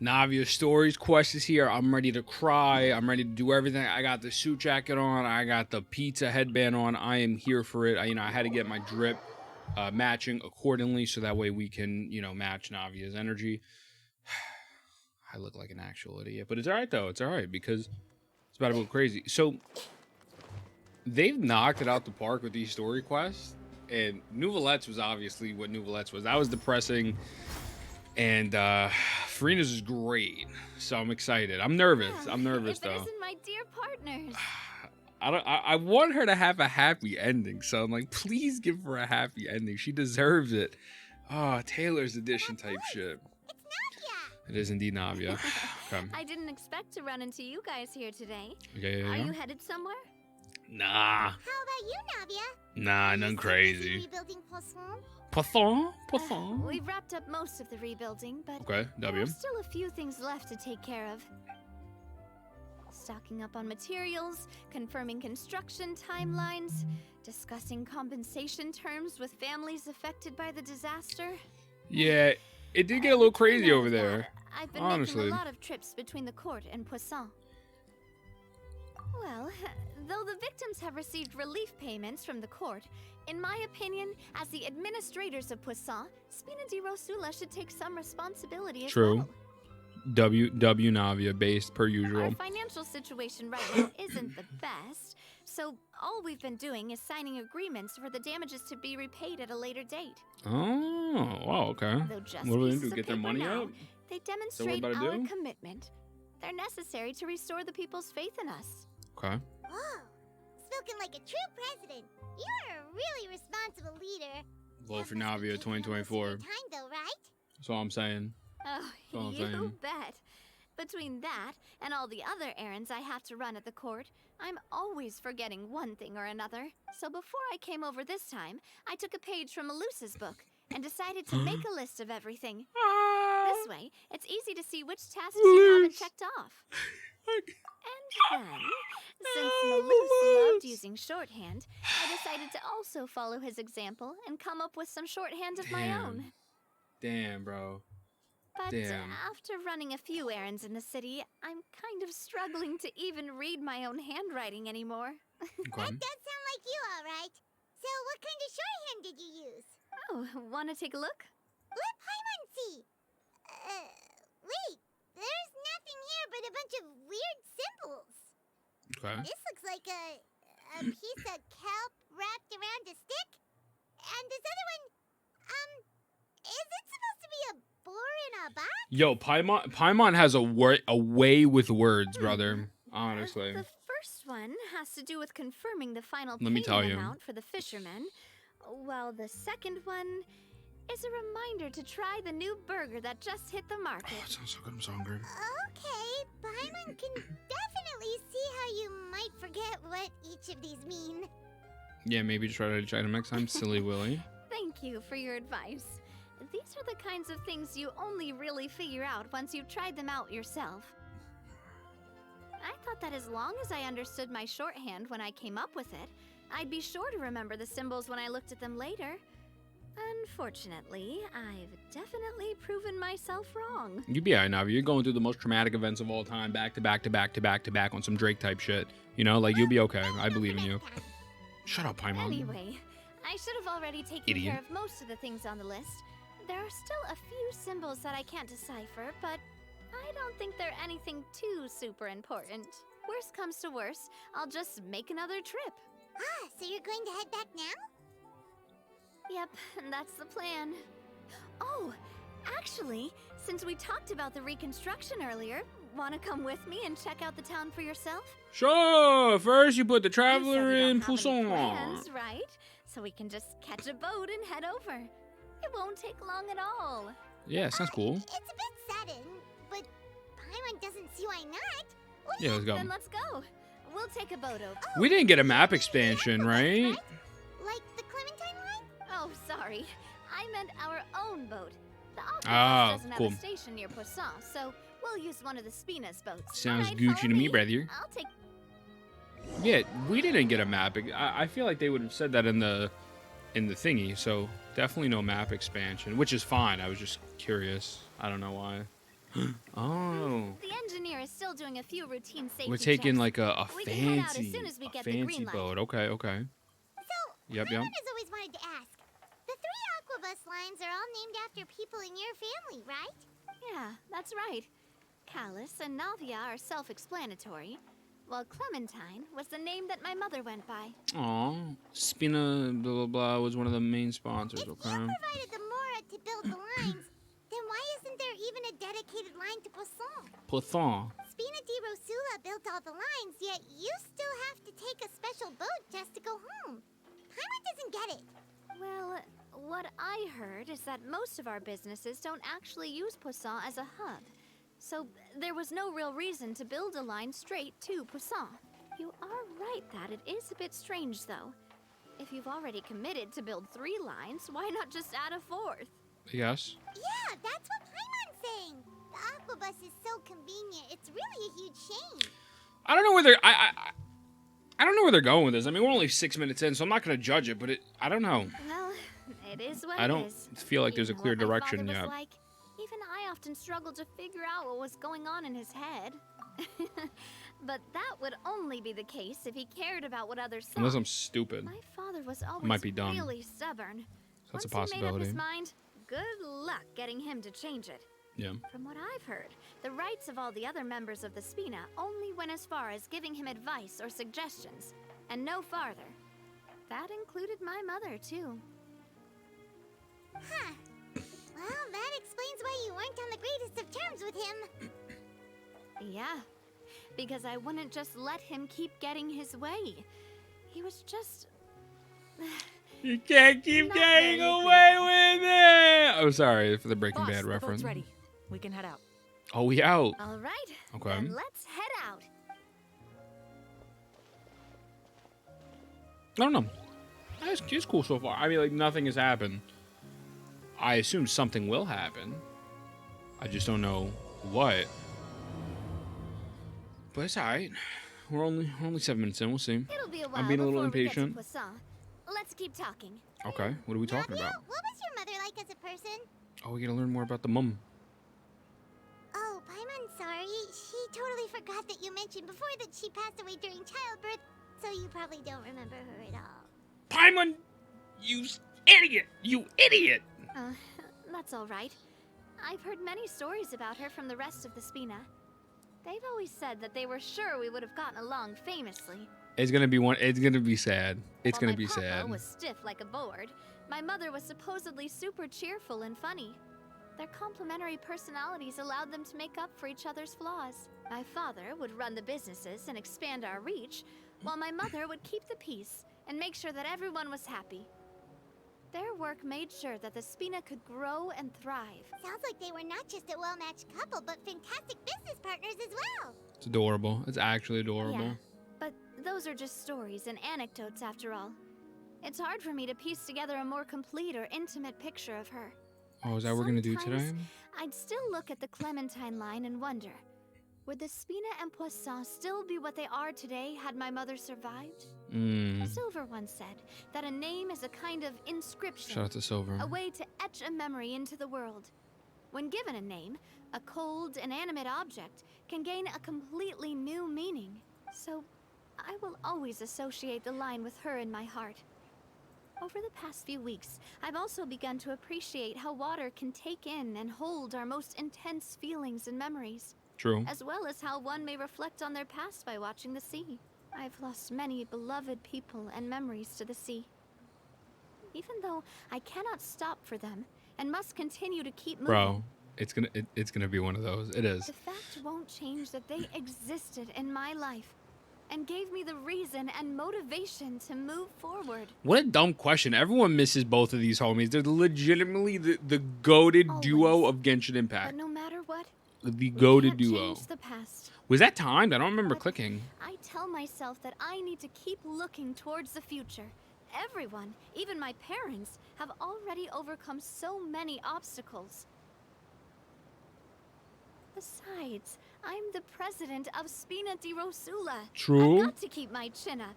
Navia Stories quest is here. I'm ready to cry. I'm ready to do everything. I got the suit jacket on. I got the pizza headband on. I am here for it. I had to get my drip matching accordingly so that way we can, match Navia's energy. I look like an actual idiot, but it's all right though. It's all right because it's about to go crazy. So they've knocked it out the park with these story quests, and Nouvelettes was obviously what Nouvelettes was. That was depressing. And Farina's is great, so I'm excited. I'm nervous. I'm nervous though. Isn't my dear partners. I want her to have a happy ending, so I'm like, please give her a happy ending. She deserves it. Oh, Taylor's edition type shit. It's Navia. It is indeed Navia. Okay. I didn't expect to run into you guys here today. Okay, Are you headed somewhere? Nah. How about you, Navia? Nah, nothing crazy. Rebuilding Poisson? Poisson. We've wrapped up most of the rebuilding, but Okay, W. there's still a few things left to take care of. Stocking up on materials, confirming construction timelines, discussing compensation terms with families affected by the disaster. Yeah, it did get a little crazy over there. I've been honestly. making a lot of trips between the court and Poisson. Well, though the victims have received relief payments from the court, in my opinion, as the administrators of Poisson, Spina di Rosula should take some responsibility as well. W Navia based per usual. Our financial situation right now isn't the best, so all we've been doing is signing agreements for the damages to be repaid at a later date. Oh, wow, okay. Though just What do they pieces do? of Get their paper money now, up? they that what demonstrate we're about to our do? commitment. They're necessary to restore the people's faith in us. Okay. Whoa, spoken like a true president. You're a really responsible leader. Vote for That must be Navia taking up most of 2024. your time, though, right? That's all I'm saying. Oh, all I'm you saying. bet. Between that and all the other errands I have to run at the court, I'm always forgetting one thing or another. So before I came over this time, I took a page from Melusa's book and decided to make a list of everything. This way, it's easy to see which tasks you haven't checked off. And then, since Melusa loved using shorthand, I decided to also follow his example and come up with some shorthand of my own. Damn, bro. But Damn. after running a few errands in the city, I'm kind of struggling to even read my own handwriting anymore. Okay. That does sound like you, all right. So what kind of shorthand did you use? Oh, want to take a look? Let Paimon see. Wait. There's nothing here but a bunch of weird symbols. Okay. This looks like a piece of kelp wrapped around a stick. And this other one, is it supposed to be a boar in a box? Yo, Paimon has a way with words, brother. Honestly. The first one has to do with confirming the final Let me tell payment you. amount for the fishermen, while the second one is a reminder to try the new burger that just hit the market. Oh, it sounds so good. I'm so hungry. Okay, Paimon can definitely see how you might forget what each of these mean. Yeah, maybe just try to try them next time, silly Willy. Thank you for your advice. These are the kinds of things you only really figure out once you've tried them out yourself. I thought that as long as I understood my shorthand when I came up with it, I'd be sure to remember the symbols when I looked at them later. Unfortunately, I've definitely proven myself wrong. You be alright, Navi. You're going through the most traumatic events of all time, back to back to back to back to back on some Drake type shit. Like you'll be okay. I believe in you. Shut up, Paimon. Anyway, I should have already taken Idiot. care of most of the things on the list. There are still a few symbols that I can't decipher, but I don't think they're anything too super important. Worst comes to worst, I'll just make another trip. Ah, so you're going to head back now? Yep, that's the plan. Oh, actually, since we talked about the reconstruction earlier, want to come with me and check out the town for yourself? Sure. First, you put the You said traveler you don't in have any Pousson. plans, right? So we can just catch a boat and head over. It won't take long at all. Yeah, sounds cool. It's a bit sudden, but Paimon doesn't see why not. Well, Yeah, let's go. Then let's go. We'll take a boat over. We didn't get a map expansion, right? Like the Clementine line? Oh, sorry. I meant our own boat. The Ah, Octopus doesn't cool. have a station near Poisson, so we'll use one of the Spina's boats. Sounds Alright, Gucci follow to me, brother. I'll take... Yeah, we didn't get a map. I feel like they would have said that in the thingy. So definitely no map expansion, which is fine. I was just curious. I don't know why. Oh. The engineer is still doing a few routine safety We're taking checks. like a We can head out as soon fancy, as we a get the fancy green light. boat. Okay, okay. So, Yep, Paimon yep. has always wanted to ask. The 3 Aquabus lines are all named after people in your family, right? Yeah, that's right. Callus and Navia are self-explanatory, while Clementine was the name that my mother went by. Aw. Spina, blah, blah, blah, was one of the main sponsors, If you okay? provided the Mora to build the lines, then why isn't there even a dedicated line to Poisson? Poisson. Spina di Rosula built all the lines, yet you still have to take a special boat just to go home. Paimon doesn't get it. Well, what I heard is that most of our businesses don't actually use Poisson as a hub. So there was no real reason to build a line straight to Poisson. You are right that it is a bit strange, though. If you've already committed to build 3 lines, why not just add a 4th? Yes. Yeah, that's what Paimon's saying. The Aquabus is so convenient, it's really a huge shame. I don't know where they're... I don't know where they're going with this. I mean, we're only 6 minutes in, so I'm not going to judge it, but I don't know. Well, it is what I it don't is. feel like there's a You know clear what my direction father was yet. like? Even I often struggled to figure out what was going on in his head. But that would only be the case if he cared about what others thought. Unless I'm stupid. My father was always might be dumb. really stubborn. That's a Once he made up possibility. his mind, good luck getting him to change it. Yeah. From what I've heard, the rights of all the other members of the Spina only went as far as giving him advice or suggestions, and no farther. That included my mother, too. Huh. Well, that explains why you weren't on the greatest of terms with him. Yeah, because I wouldn't just let him keep getting his way. He was just... You can't keep Not getting very away with it! Oh, sorry for the Breaking Boss, Bad the reference. boat's ready. We can head out. Oh, we out. All right, Okay. then let's head out. I don't know. It's cool so far. I mean, like, nothing has happened. I assume something will happen. I just don't know what. But it's alright. We're only 7 minutes in. We'll see. It'll be a while I'm being a little before we get to impatient. Poisson. Let's keep talking. Okay. What are we talking Navia, about? what was your mother like as a person? Oh, we gotta learn more about the mum. Oh, Paimon, sorry. She totally forgot that you mentioned before that she passed away during childbirth, so you probably don't remember her at all. Paimon! You idiot! You idiot! That's all right. I've heard many stories about her from the rest of the Spina. They've always said that they were sure we would have gotten along famously. It's gonna be one. It's gonna be sad. It's While gonna my be papa sad. was stiff like a board, my mother was supposedly super cheerful and funny. Their complementary personalities allowed them to make up for each other's flaws. My father would run the businesses and expand our reach, while my mother would keep the peace and make sure that everyone was happy. Their work made sure that the Spina could grow and thrive. Sounds like they were not just a well-matched couple, but fantastic business partners as well. It's adorable. It's actually adorable. Yeah, but those are just stories and anecdotes after all. It's hard for me to piece together a more complete or intimate picture of her. Oh, is that what we're gonna do today? Sometimes I'd still look at the Clementine line and wonder, would the Spina and Poisson still be what they are today had my mother survived? Silver once said that a name is a kind of inscription, Shout out to Silver. a way to etch a memory into the world. When given a name, a cold, inanimate object can gain a completely new meaning. So I will always associate the line with her in my heart. Over the past few weeks, I've also begun to appreciate how water can take in and hold our most intense feelings and memories, True. as well as how one may reflect on their past by watching the sea. I've lost many beloved people and memories to the sea. Even though I cannot stop for them and must continue to keep moving, Bro, it's gonna be one of those. It is. the fact won't change that they existed in my life and gave me the reason and motivation to move forward. What a dumb question. Everyone misses both of these homies. They're legitimately the goated duo Always. of Genshin But Impact. no matter what, The we goated can't duo. change the past. Was that timed? I don't remember But clicking. I tell myself that I need to keep looking towards the future. Everyone, even my parents, have already overcome so many obstacles. Besides, I'm the president of Spina di Rosula. True. I've got to keep my chin up.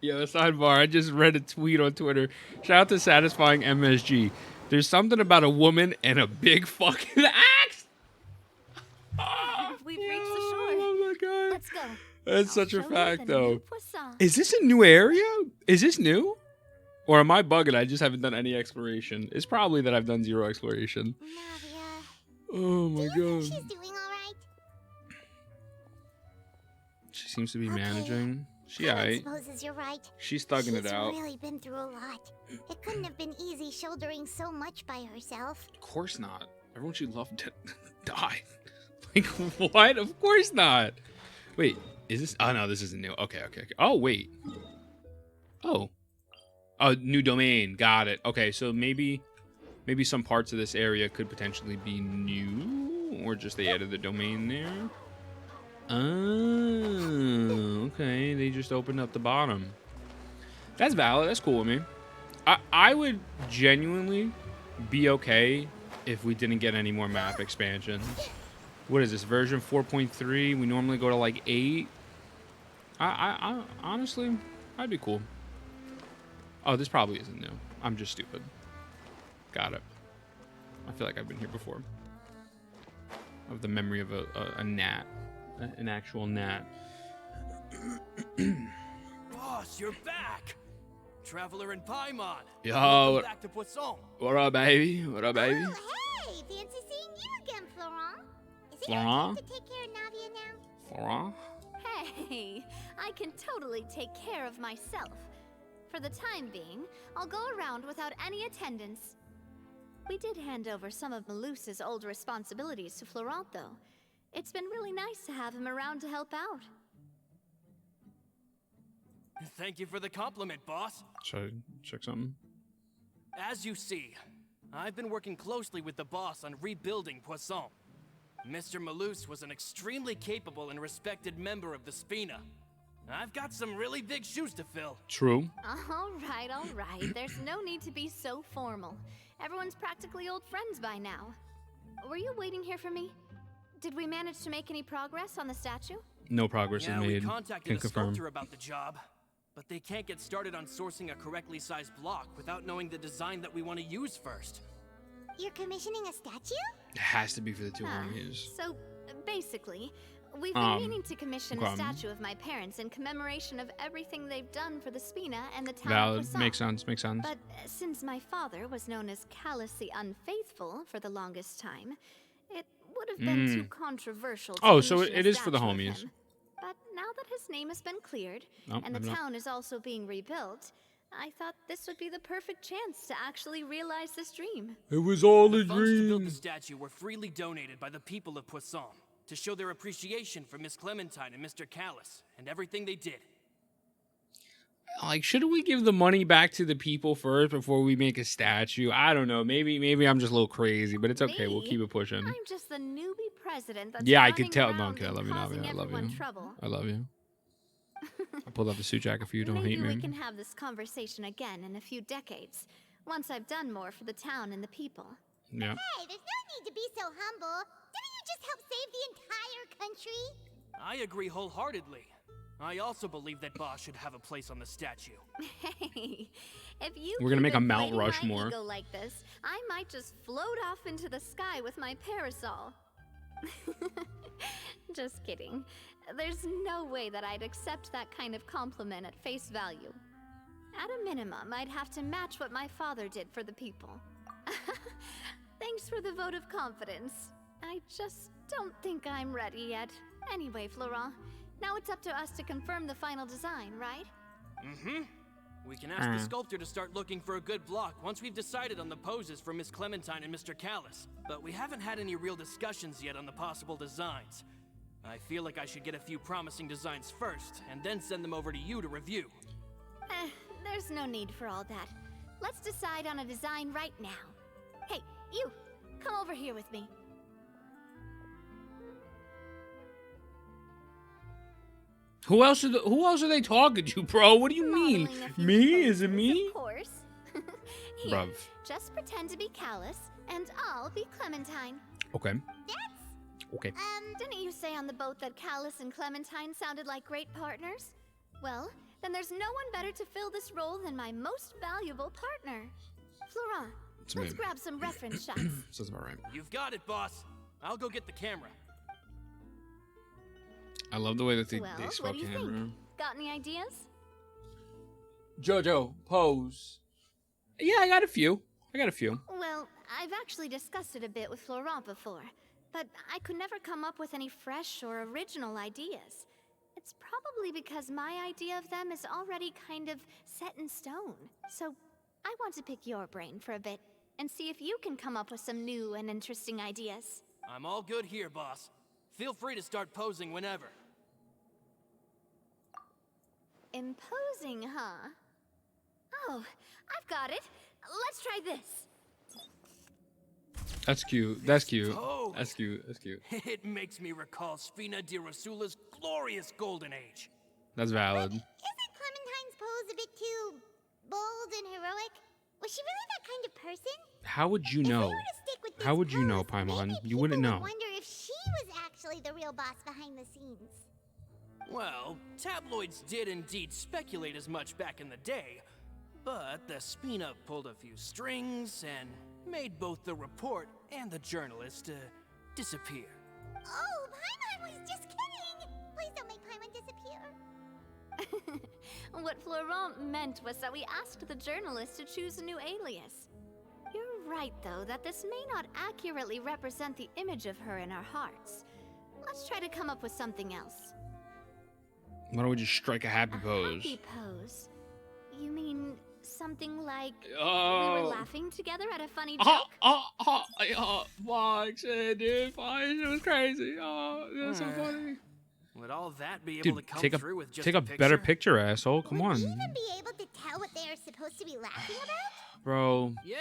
Yeah, the sidebar. I just read a tweet on Twitter. Shout out to Satisfying MSG. There's something about a woman and a big fucking axe. We've reached the shore. Oh my god. Let's go. That's I'll such a show you fact, the though. new poisson. Is this a new area? Is this new? Or am I bugging? I just haven't done any exploration. It's probably that I've done 0 exploration. Navia, Oh my do you god. think she's doing all right? She seems to be Okay. managing. She Kevin alright. supposes you're right. She's thugging it She's out. really been through a lot. It couldn't have been easy shouldering so much by herself. Of course not. Everyone she loved died. Like, what? Of course not. Wait, is this? Oh, no, this isn't new. Okay. Oh, wait. Oh. Oh, new domain. Got it. Okay, so maybe some parts of this area could potentially be new, or just they added the domain there. Oh, okay. They just opened up the bottom. That's valid. That's cool with me. I would genuinely be okay if we didn't get any more map expansions. What is this, version 4.3? We normally go to like 8. I honestly, I'd be cool. Oh, this probably isn't new. I'm just stupid. Got it. I feel like I've been here before. Of the memory of a gnat. An actual gnat. Boss, you're back! Traveler in Paimon. Yo, Welcome back to Poisson. what up, baby? What up, baby? Oh, hey! Fancy seeing you again, Florent. Is it your Florent? turn to take care of Navia now? Florent? Hey, I can totally take care of myself. For the time being, I'll go around without any attendance. We did hand over some of Malus's old responsibilities to Florent, though. It's been really nice to have him around to help out. Thank you for the compliment, boss. Should I check something? As you see, I've been working closely with the boss on rebuilding Poisson. Mr. Malus was an extremely capable and respected member of the Spina. I've got some really big shoes to fill. True. All right. There's no need to be so formal. Everyone's practically old friends by now. Were you waiting here for me? Did we manage to make any progress on the statue? No progress Yeah, is we made. contacted Can a confirm. sculptor about the job, but they can't get started on sourcing a correctly sized block without knowing the design that we want to use first. You're commissioning a statue? It has to be for the two Ah, armies. so, basically, we've been meaning to commission a okay. statue of my parents in commemoration of everything they've done for the Spina and the town Valid. of Poisson. Makes sense. Makes sense. But since my father was known as callously unfaithful for the longest time, it would have been too controversial to Oh, so commission it a is for the statue of homies. him. But now that his name has been cleared, Oh, and the maybe not. town is also being rebuilt, I thought this would be the perfect chance to actually realize this dream. It was all a The funds to build the dream. statue were freely donated by the people of Poisson to show their appreciation for Miss Clementine and Mr. Callis and everything they did. Like, shouldn't we give the money back to the people first before we make a statue? I don't know. Maybe I'm just a little crazy, but it's okay. We'll Me? keep it pushing. I'm just the newbie president that's Yeah, I running could tell. No, around okay, I and love you, causing Navia. I love everyone you. trouble. I love you. I pulled out the suit jacket for you. Don't Maybe hate me. we can have this conversation again in a few decades, once I've done more for the town and the people. Yeah. Hey, there's no need to be so humble. Didn't you just help save the entire country? I agree wholeheartedly. I also believe that Boss should have a place on the statue. Hey, if you We're gonna keep make a Mount inflating my Rushmore. ego like this, I might just float off into the sky with my parasol. Just kidding. There's no way that I'd accept that kind of compliment at face value. At a minimum, I'd have to match what my father did for the people. Thanks for the vote of confidence. I just don't think I'm ready yet. Anyway, Florent, now it's up to us to confirm the final design, right? Mm-hmm. We can ask the sculptor to start looking for a good block once we've decided on the poses for Miss Clementine and Mr. Callis. But we haven't had any real discussions yet on the possible designs. I feel like I should get a few promising designs first, and then send them over to you to review. There's no need for all that. Let's decide on a design right now. Hey, you! Come over here with me. Who else are they talking to, bro? What do you mean? Modeling a few Me? Is it poses, me? Of course. Here, Bruv. just pretend to be Callus, and I'll be Clementine. Okay. Okay. Didn't you say on the boat that Callus and Clementine sounded like great partners? Well, then there's no one better to fill this role than my most valuable partner. Florent, It's me. Let's grab some reference shots. Sounds about right. You've got it, boss. I'll go get the camera. I love the way that they Well, swap what do you camera. think? Got any ideas? Jojo, pose. Yeah, I got a few. Well, I've actually discussed it a bit with Florent before, but I could never come up with any fresh or original ideas. It's probably because my idea of them is already kind of set in stone. So I want to pick your brain for a bit and see if you can come up with some new and interesting ideas. I'm all good here, boss. Feel free to start posing whenever. Imposing, huh? Oh, I've got it. Let's try this. That's cute. That's cute. pose. That's cute. That's cute. It makes me recall Spina di Rosula's glorious golden age. That's valid. Isn't Clementine's pose a bit too bold and heroic? Was she really that kind of person? How would you If we know? were to stick with How this would you know, pose, Paimon? maybe You wouldn't people know. would wonder if she was actually the real boss behind the scenes. Well, tabloids did indeed speculate as much back in the day, but the Spina pulled a few strings and made both the report and the journalist disappear. Oh, Paimon was just kidding! Please don't make Paimon disappear. What Florent meant was that we asked the journalist to choose a new alias. You're right, though, that this may not accurately represent the image of her in our hearts. Let's try to come up with something else. Why don't we just strike a happy pose? Happy pose? You mean something like we were Oh. laughing together at a funny joke? Fuck, shit, dude. Fuck, it was crazy. Oh, that's so funny. Would all that be able Dude, to come take through with just a better picture, asshole. Come Would on, we even be able to tell what they are supposed to be laughing about? bro. Yeah,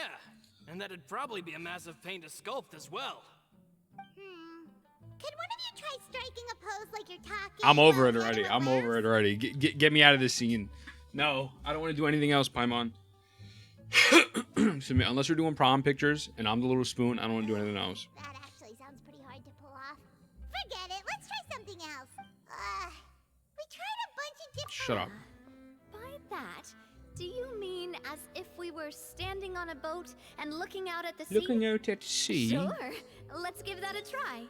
and that'd probably be a massive pain to sculpt as well. Could one of you try striking a pose like you're talking? I'm over while it the other already. one I'm over laughs? it already. Get me out of this scene. No, I don't want to do anything else, Paimon. Excuse me. Unless we're doing prom pictures and I'm the little spoon, I don't want to do anything else. That actually sounds pretty hard to pull off. Forget it. Let's try something else. We tried a bunch of different. Shut up. By that, do you mean as if we were standing on a boat and looking out at the sea? Looking out at sea. Sure. Let's give that a try.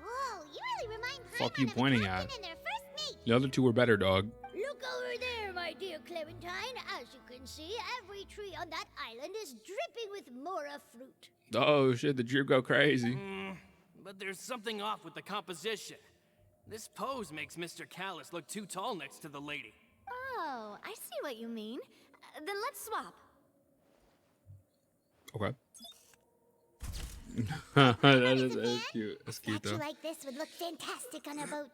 Whoa, you really remind Fuck Paimon you of the pointing captain at? in their first meet. The other two were better, dog. Look over there, my dear Clementine. As you can see, every tree on that island is dripping with mora fruit. Oh shit, the drip go crazy. But there's something off with the composition. This pose makes Mr. Callus look too tall next to the lady. Oh, I see what you mean. Then let's swap. Okay. Paimon That's is a man. cute. That's A cute statue though. like this would look fantastic on a boat.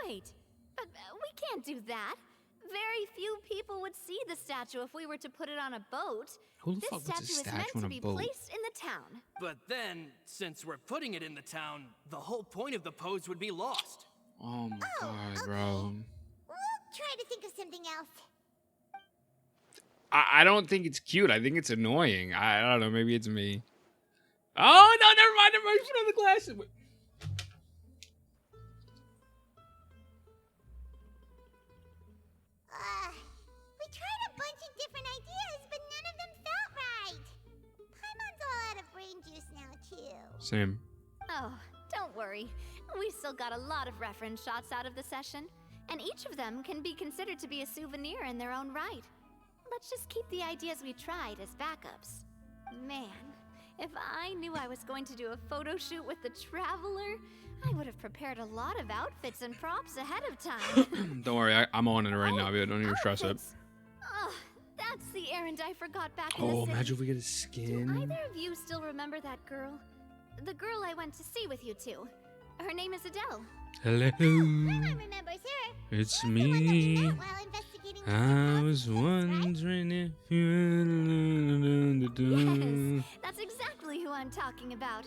Wait, but we can't do that. Very few people would see the statue if we were to put it on a boat. Who the This fuck puts a statue is statue meant on to a be boat? placed in the town. But then, since we're putting it in the town, the whole point of the pose would be lost. Oh my god, okay. bro. We'll try to think of something else. I don't think it's cute. I think it's annoying. I don't know. Maybe it's me. Oh no! Never mind. Never mind. Put on the glasses. Wait. We tried a bunch of different ideas, but none of them felt right. Paimon's all out of brain juice now, too. Same. Oh, don't worry. We still got a lot of reference shots out of the session, and each of them can be considered to be a souvenir in their own right. Let's just keep the ideas we tried as backups. Man, if I knew I was going to do a photo shoot with the Traveler, I would have prepared a lot of outfits and props ahead of time. Don't worry. I'm on it right now, Navia. Don't even stress it. Outfits. Oh, that's the errand I forgot back in the Oh, city. imagine if we get a Do skin. either of you still remember that girl? The girl I went to see with you two. Her name is Adele. Hello. Paimon remembers her. It's She was the one that we me. met while investigating I Mr. was Callus' case, right? wondering if you. Yes, that's exactly who I'm talking about.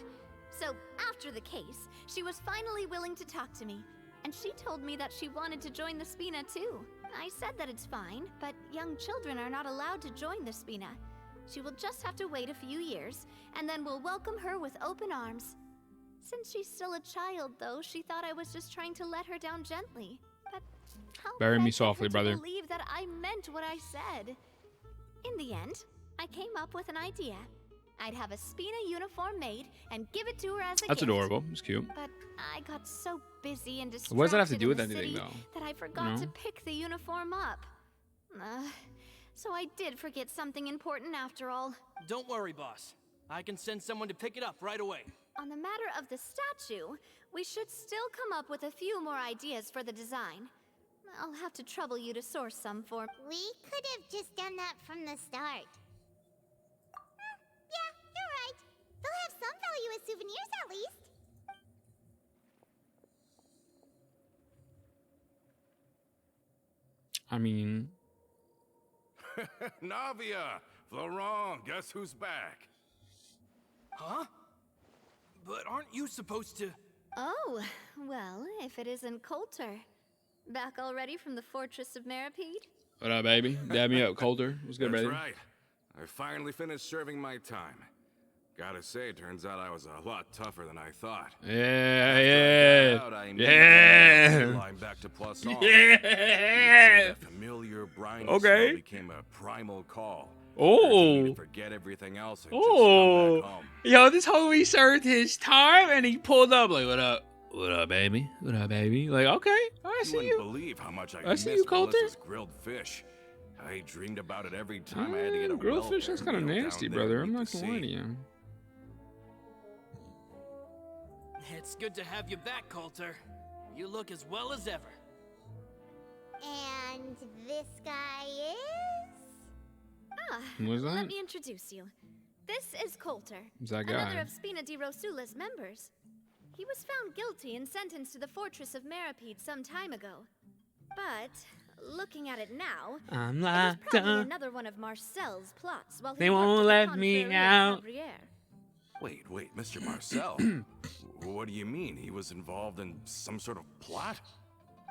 So, after the case, she was finally willing to talk to me. And she told me that she wanted to join the Spina too. I said that it's fine, but young children are not allowed to join the Spina. She will just have to wait a few years, and then we'll welcome her with open arms. Since she's still a child, though, she thought I was just trying to let her down gently. But how Bury could I me get softly, her to brother. believe that I meant what I said? In the end, I came up with an idea. I'd have a Spina uniform made and give it to her as a That's gift. adorable. It's cute. But I got so busy and distracted What does that have to do in with the anything, city though? that I forgot No? to pick the uniform up. So I did forget something important after all. Don't worry, boss. I can send someone to pick it up right away. On the matter of the statue, we should still come up with a few more ideas for the design. I'll have to trouble you to source some for... We could have just done that from the start. Yeah, you're right. They'll have some value as souvenirs at least. I mean, Navia! Florent, guess who's back? Huh? But aren't you supposed to... Oh, well, if it isn't Coulter. Back already from the Fortress of Meripede? what up, baby? Dab me up, Coulter. What's good, That's brother? right. I finally finished serving my time. Gotta say, turns out I was a lot tougher than I thought. Yeah, After I got out, I yeah, immediately yeah, line back to Poisson. yeah. The familiar briny Okay. smell became a primal call. Oh. To forget everything else and Oh, just come back home. yo, this homie served his time and he pulled up like, "What up? What up, baby? What up, baby?" Like, okay, I You see wouldn't you. believe how much I I see missed you, Coulter. Melissa's grilled fish. I dreamed about it every time I had to get a Grilled fish, welfare that's kind of meal nasty, down there brother. I'm beneath not the gonna lie to sea. you. It's good to have you back, Coulter. You look as well as ever. And this guy is... Ah, What's let that? me introduce you. This is Coulter, Who's that another guy? of Spina di Rosula's members. He was found guilty and sentenced to the Fortress of Meripede some time ago. But, looking at it now, I'm it was locked probably up. another one of Marcel's plots while he They worked won't at the let me Confrérie at out. Saint-Brieuc. Wait, Mr. Marcel. What do you mean? He was involved in some sort of plot?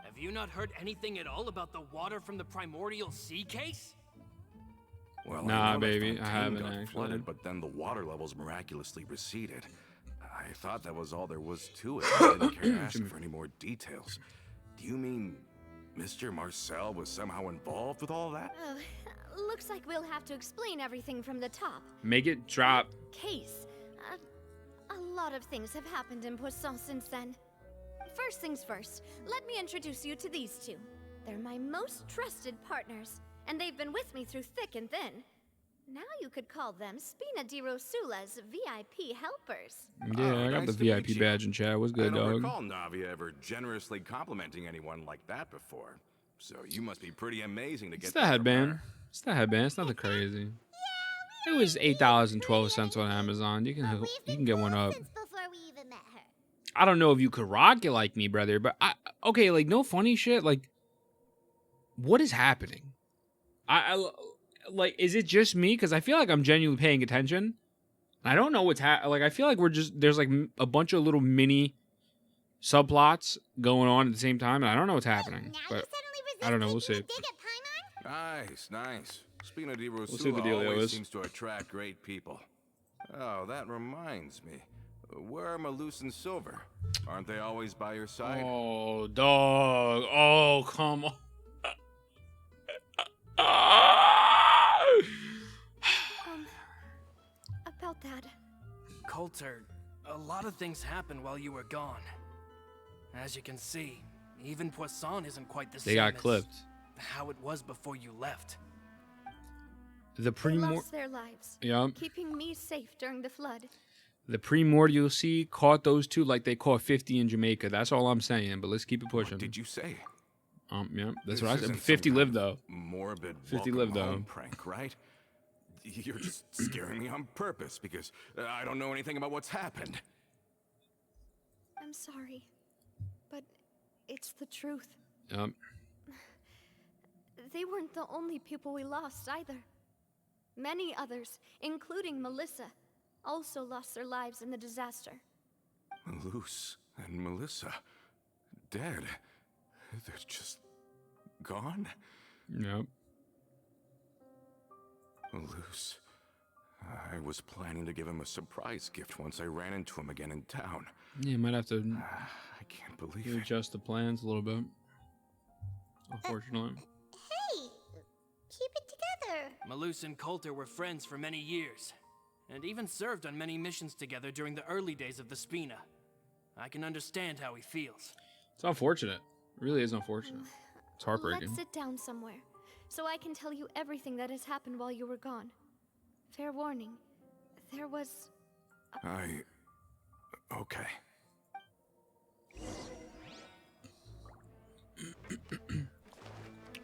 Have you not heard anything at all about the water from the primordial sea case? Well, Nah, I know the baby, I fontaine haven't got actually. flooded, but then the water levels miraculously receded. I thought that was all there was to it. I didn't care to ask for any more details. Do you mean Mr. Marcel was somehow involved with all that? Oh, looks like we'll have to explain everything from the top. Make it drop. Case. A lot of things have happened in Poisson since then. First things first, let me introduce you to these two. They're my most trusted partners, and they've been with me through thick and thin. Now you could call them Spina di Rosula's VIP helpers. Yeah, Oh, I got nice the to meet VIP you. badge in chat. What's I good, don't dog? recall Navia ever generously complimenting anyone like that before. So you must be pretty amazing to get It's the that from headband. her. It's the headband. It's nothing crazy. It was $8.12 on Amazon. You can get one up. Since before we even met her. I don't know if you could rock it like me, brother, but okay, like no funny shit. Like, what is happening? I like, is it just me? Because I feel like I'm genuinely paying attention. I don't know what's like. I feel like there's like a bunch of little mini subplots going on at the same time, and I don't know what's happening. Now you But suddenly I don't know. We'll resist see. taking a dig at Paimon? Nice. Spina di Rosula see what the dealio always is. seems to attract great people. Oh, that reminds me. Where are Malus and Silver? Aren't they always by your side? Oh, dog. Oh, come on. About that. Coulter, a lot of things happened while you were gone. As you can see, even Poisson isn't quite the They same got as clipped. how it was before you left. The They lost their lives, Yup. keeping me safe during the flood. The primordial sea caught those two like they caught 50 in Jamaica. That's all I'm saying. But let's keep it pushing. What did you say? Yeah, that's This what I said. isn't 50 some lived kind though. of Morbid 50 welcome lived, though. home prank, right? You're just scaring me on purpose because I don't know anything about what's happened. I'm sorry, but it's the truth. Yup. They weren't the only people we lost either. Many others, including Melissa, also lost their lives in the disaster. Malus and Melissa, dead. They're just gone? Yep. Malus. I was planning to give him a surprise gift once I ran into him again in town. Yeah, you might have to I can't believe it. adjust the plans a little bit. Unfortunately. Hey, keep it either. Malus and Coulter were friends for many years, and even served on many missions together during the early days of the Spina. I can understand how he feels. It's unfortunate. It really is unfortunate. It's heartbreaking. Let's sit down somewhere, so I can tell you everything that has happened while you were gone. Fair warning, there was... Okay.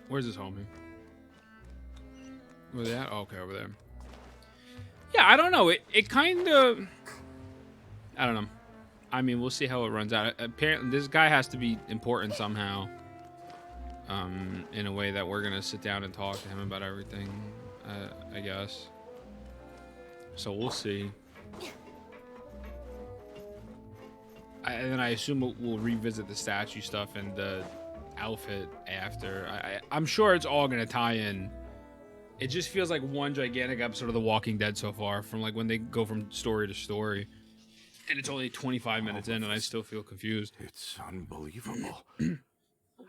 Where's his homie? Where they at? Oh, okay, over there. Yeah, I don't know. It kind of... I don't know. I mean, we'll see how it runs out. Apparently, this guy has to be important somehow. In a way that we're going to sit down and talk to him about everything, I guess. So we'll see. And then I assume we'll revisit the statue stuff and the outfit after. I'm sure it's all going to tie in. It just feels like one gigantic episode of The Walking Dead so far, from like when they go from story to story. And it's only 25 minutes in, and I still feel confused. It's unbelievable.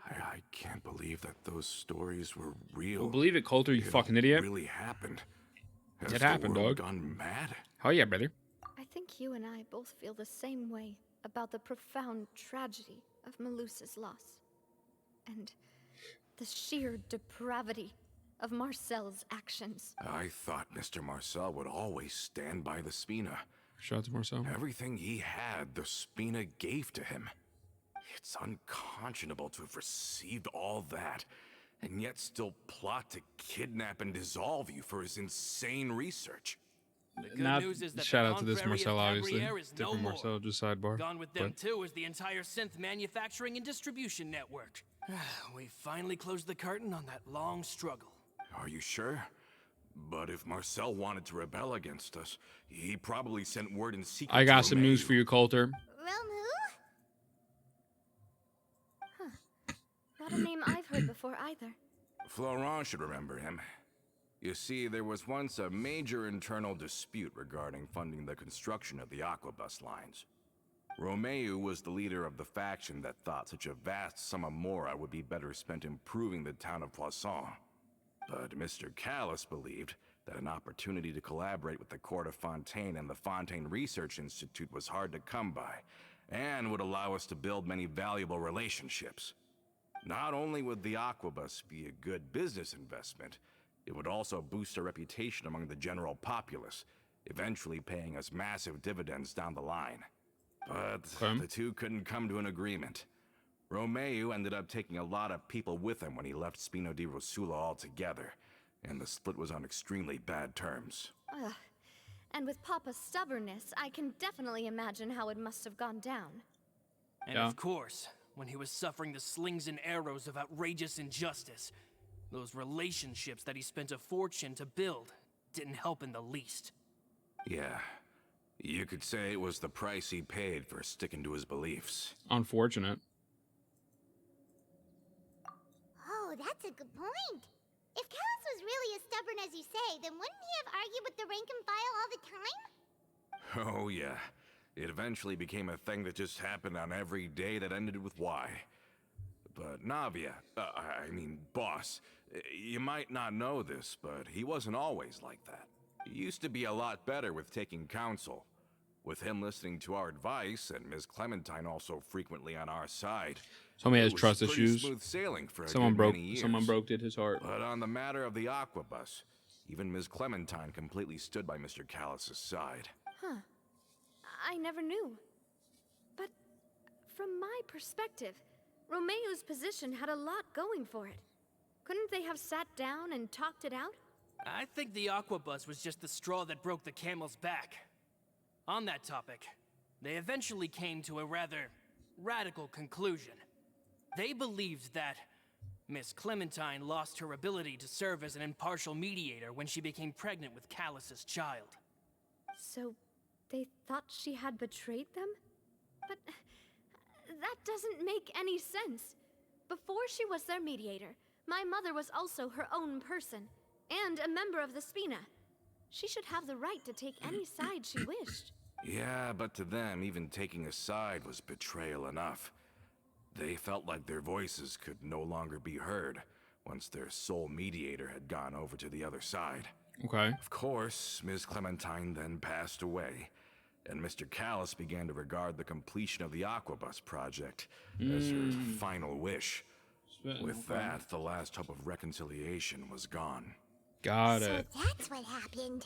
I can't believe that those stories were real. Well, believe it, Coulter, you fucking idiot. It really happened. Has It the happened, world dog. gone mad? Oh yeah, brother. I think you and I both feel the same way about the profound tragedy of Malus's loss. And the sheer depravity of Marcel's actions. I thought Mr. Marcel would always stand by the Spina. Shout out to Marcel. Everything he had, the Spina gave to him. It's unconscionable to have received all that, and yet still plot to kidnap and dissolve you for his insane research. The good Not news is that shout the out to this Confrérie of Marcel, obviously. Cabrières is Different no Marcel, more. just sidebar. Gone with them But- too is the entire synth manufacturing and distribution network. We finally closed the curtain on that long struggle. Are you sure? But if Marcel wanted to rebel against us, he probably sent word in secret. I to got some news Romeu. for you, Coulter. Realm who? Not a name I've heard before either. Florent should remember him. You see, there was once a major internal dispute regarding funding the construction of the Aquabus lines. Romeu was the leader of the faction that thought such a vast sum of mora would be better spent improving the town of Poisson. But Mr. Callis believed that an opportunity to collaborate with the Court of Fontaine and the Fontaine Research Institute was hard to come by, and would allow us to build many valuable relationships. Not only would the Aquabus be a good business investment, it would also boost our reputation among the general populace, eventually paying us massive dividends down the line. But the two couldn't come to an agreement. Romeu ended up taking a lot of people with him when he left Spino di Rosula altogether, and the split was on extremely bad terms. Ugh. And with Papa's stubbornness, I can definitely imagine how it must have gone down. And Yeah. of course, when he was suffering the slings and arrows of outrageous injustice, those relationships that he spent a fortune to build didn't help in the least. Yeah, you could say it was the price he paid for sticking to his beliefs. Unfortunate. Oh, that's a good point. If Callus was really as stubborn as you say, then wouldn't he have argued with the rank and file all the time? Oh yeah, it eventually became a thing that just happened on every day that ended with Y. But Navia, boss, you might not know this, but he wasn't always like that. He used to be a lot better with taking counsel. With him listening to our advice, and Ms. Clementine also frequently on our side. Somebody has it was trust pretty issues. Smooth sailing for a Someone good broke. many years. Someone broke did his heart. But on the matter of the Aquabus, even Ms. Clementine completely stood by Mr. Callus's side. Huh. I never knew. But from my perspective, Romeu's position had a lot going for it. Couldn't they have sat down and talked it out? I think the Aquabus was just the straw that broke the camel's back. On that topic, they eventually came to a rather radical conclusion. They believed that Miss Clementine lost her ability to serve as an impartial mediator when she became pregnant with Callus's child. So they thought she had betrayed them? But that doesn't make any sense. Before she was their mediator, my mother was also her own person, and a member of the Spina. She should have the right to take any side she wished. Yeah, but to them, even taking a side was betrayal enough. They felt like their voices could no longer be heard, once their sole mediator had gone over to the other side. Okay. Of course, Ms. Clementine then passed away, and Mr. Callis began to regard the completion of the Aquabus project as her final wish. With that, the last hope of reconciliation was gone. Got So it. that's what happened.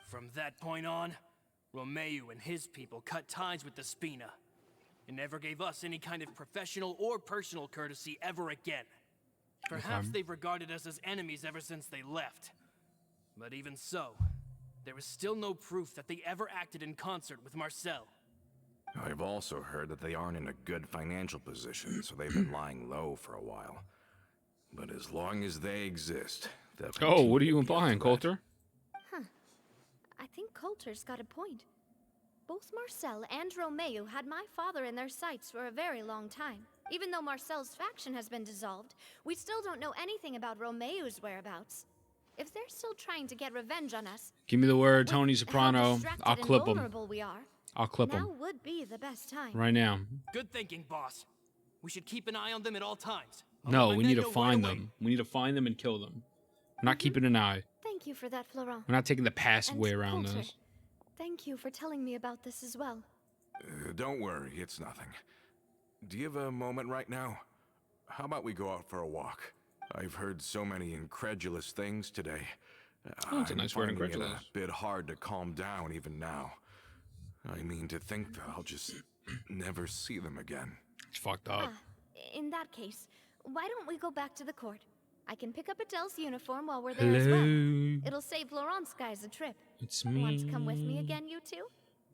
From that point on, Romeo and his people cut ties with the Spina, and never gave us any kind of professional or personal courtesy ever again. Perhaps they've regarded us as enemies ever since they left. But even so, there is still no proof that they ever acted in concert with Marcel. I've also heard that they aren't in a good financial position, so they've been lying low for a while. But as long as they exist, they'll Oh, what are continue you to be a implying, threat. Coulter? I think Coulter's got a point. Both Marcel and Romeo had my father in their sights for a very long time. Even though Marcel's faction has been dissolved, we still don't know anything about Romeo's whereabouts. If they're still trying to get revenge on us, Give me the word, with Tony how Soprano. distracted I'll and clip him. vulnerable we are, I'll clip now him would be the best time. right now. Good thinking, boss. We should keep an eye on them at all times. I'll No, let my we men need to know right find away. them. We need to find them and kill them. We're not keeping an eye. Thank you for that, Florent. We're not taking the passive And way around Coulter, this. thank you for telling me about this as well. Don't worry, it's nothing. Do you have a moment right now? How about we go out for a walk? I've heard so many incredulous things today. Oh, that's a nice word, finding it incredulous. a bit hard to calm down even now. I mean, to think that I'll just never see them again. It's fucked up. In that case, why don't we go back to the court? I can pick up Adele's uniform while we're there as well. Hello, It'll save Laurent's guys a trip. it's me. Want to come with me again, you two?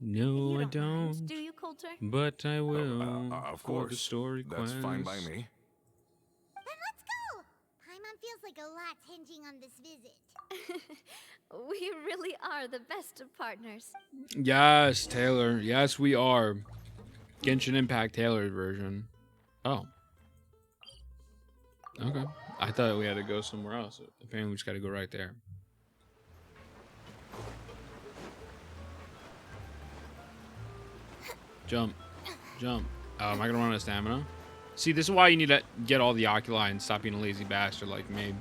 No, You I mind, don't. do you, Coulter? But I will. Of for the course, story that's fine by quest. me. Then let's go! Paimon feels like a lot's hinging on this visit. We really are the best of partners. Yes, Taylor. Yes, we are. Genshin Impact Taylor's version. Oh. Okay. I thought we had to go somewhere else. Apparently, we just got to go right there. Jump. Jump. Oh, am I going to run out of stamina? See, this is why you need to get all the oculi and stop being a lazy bastard like me.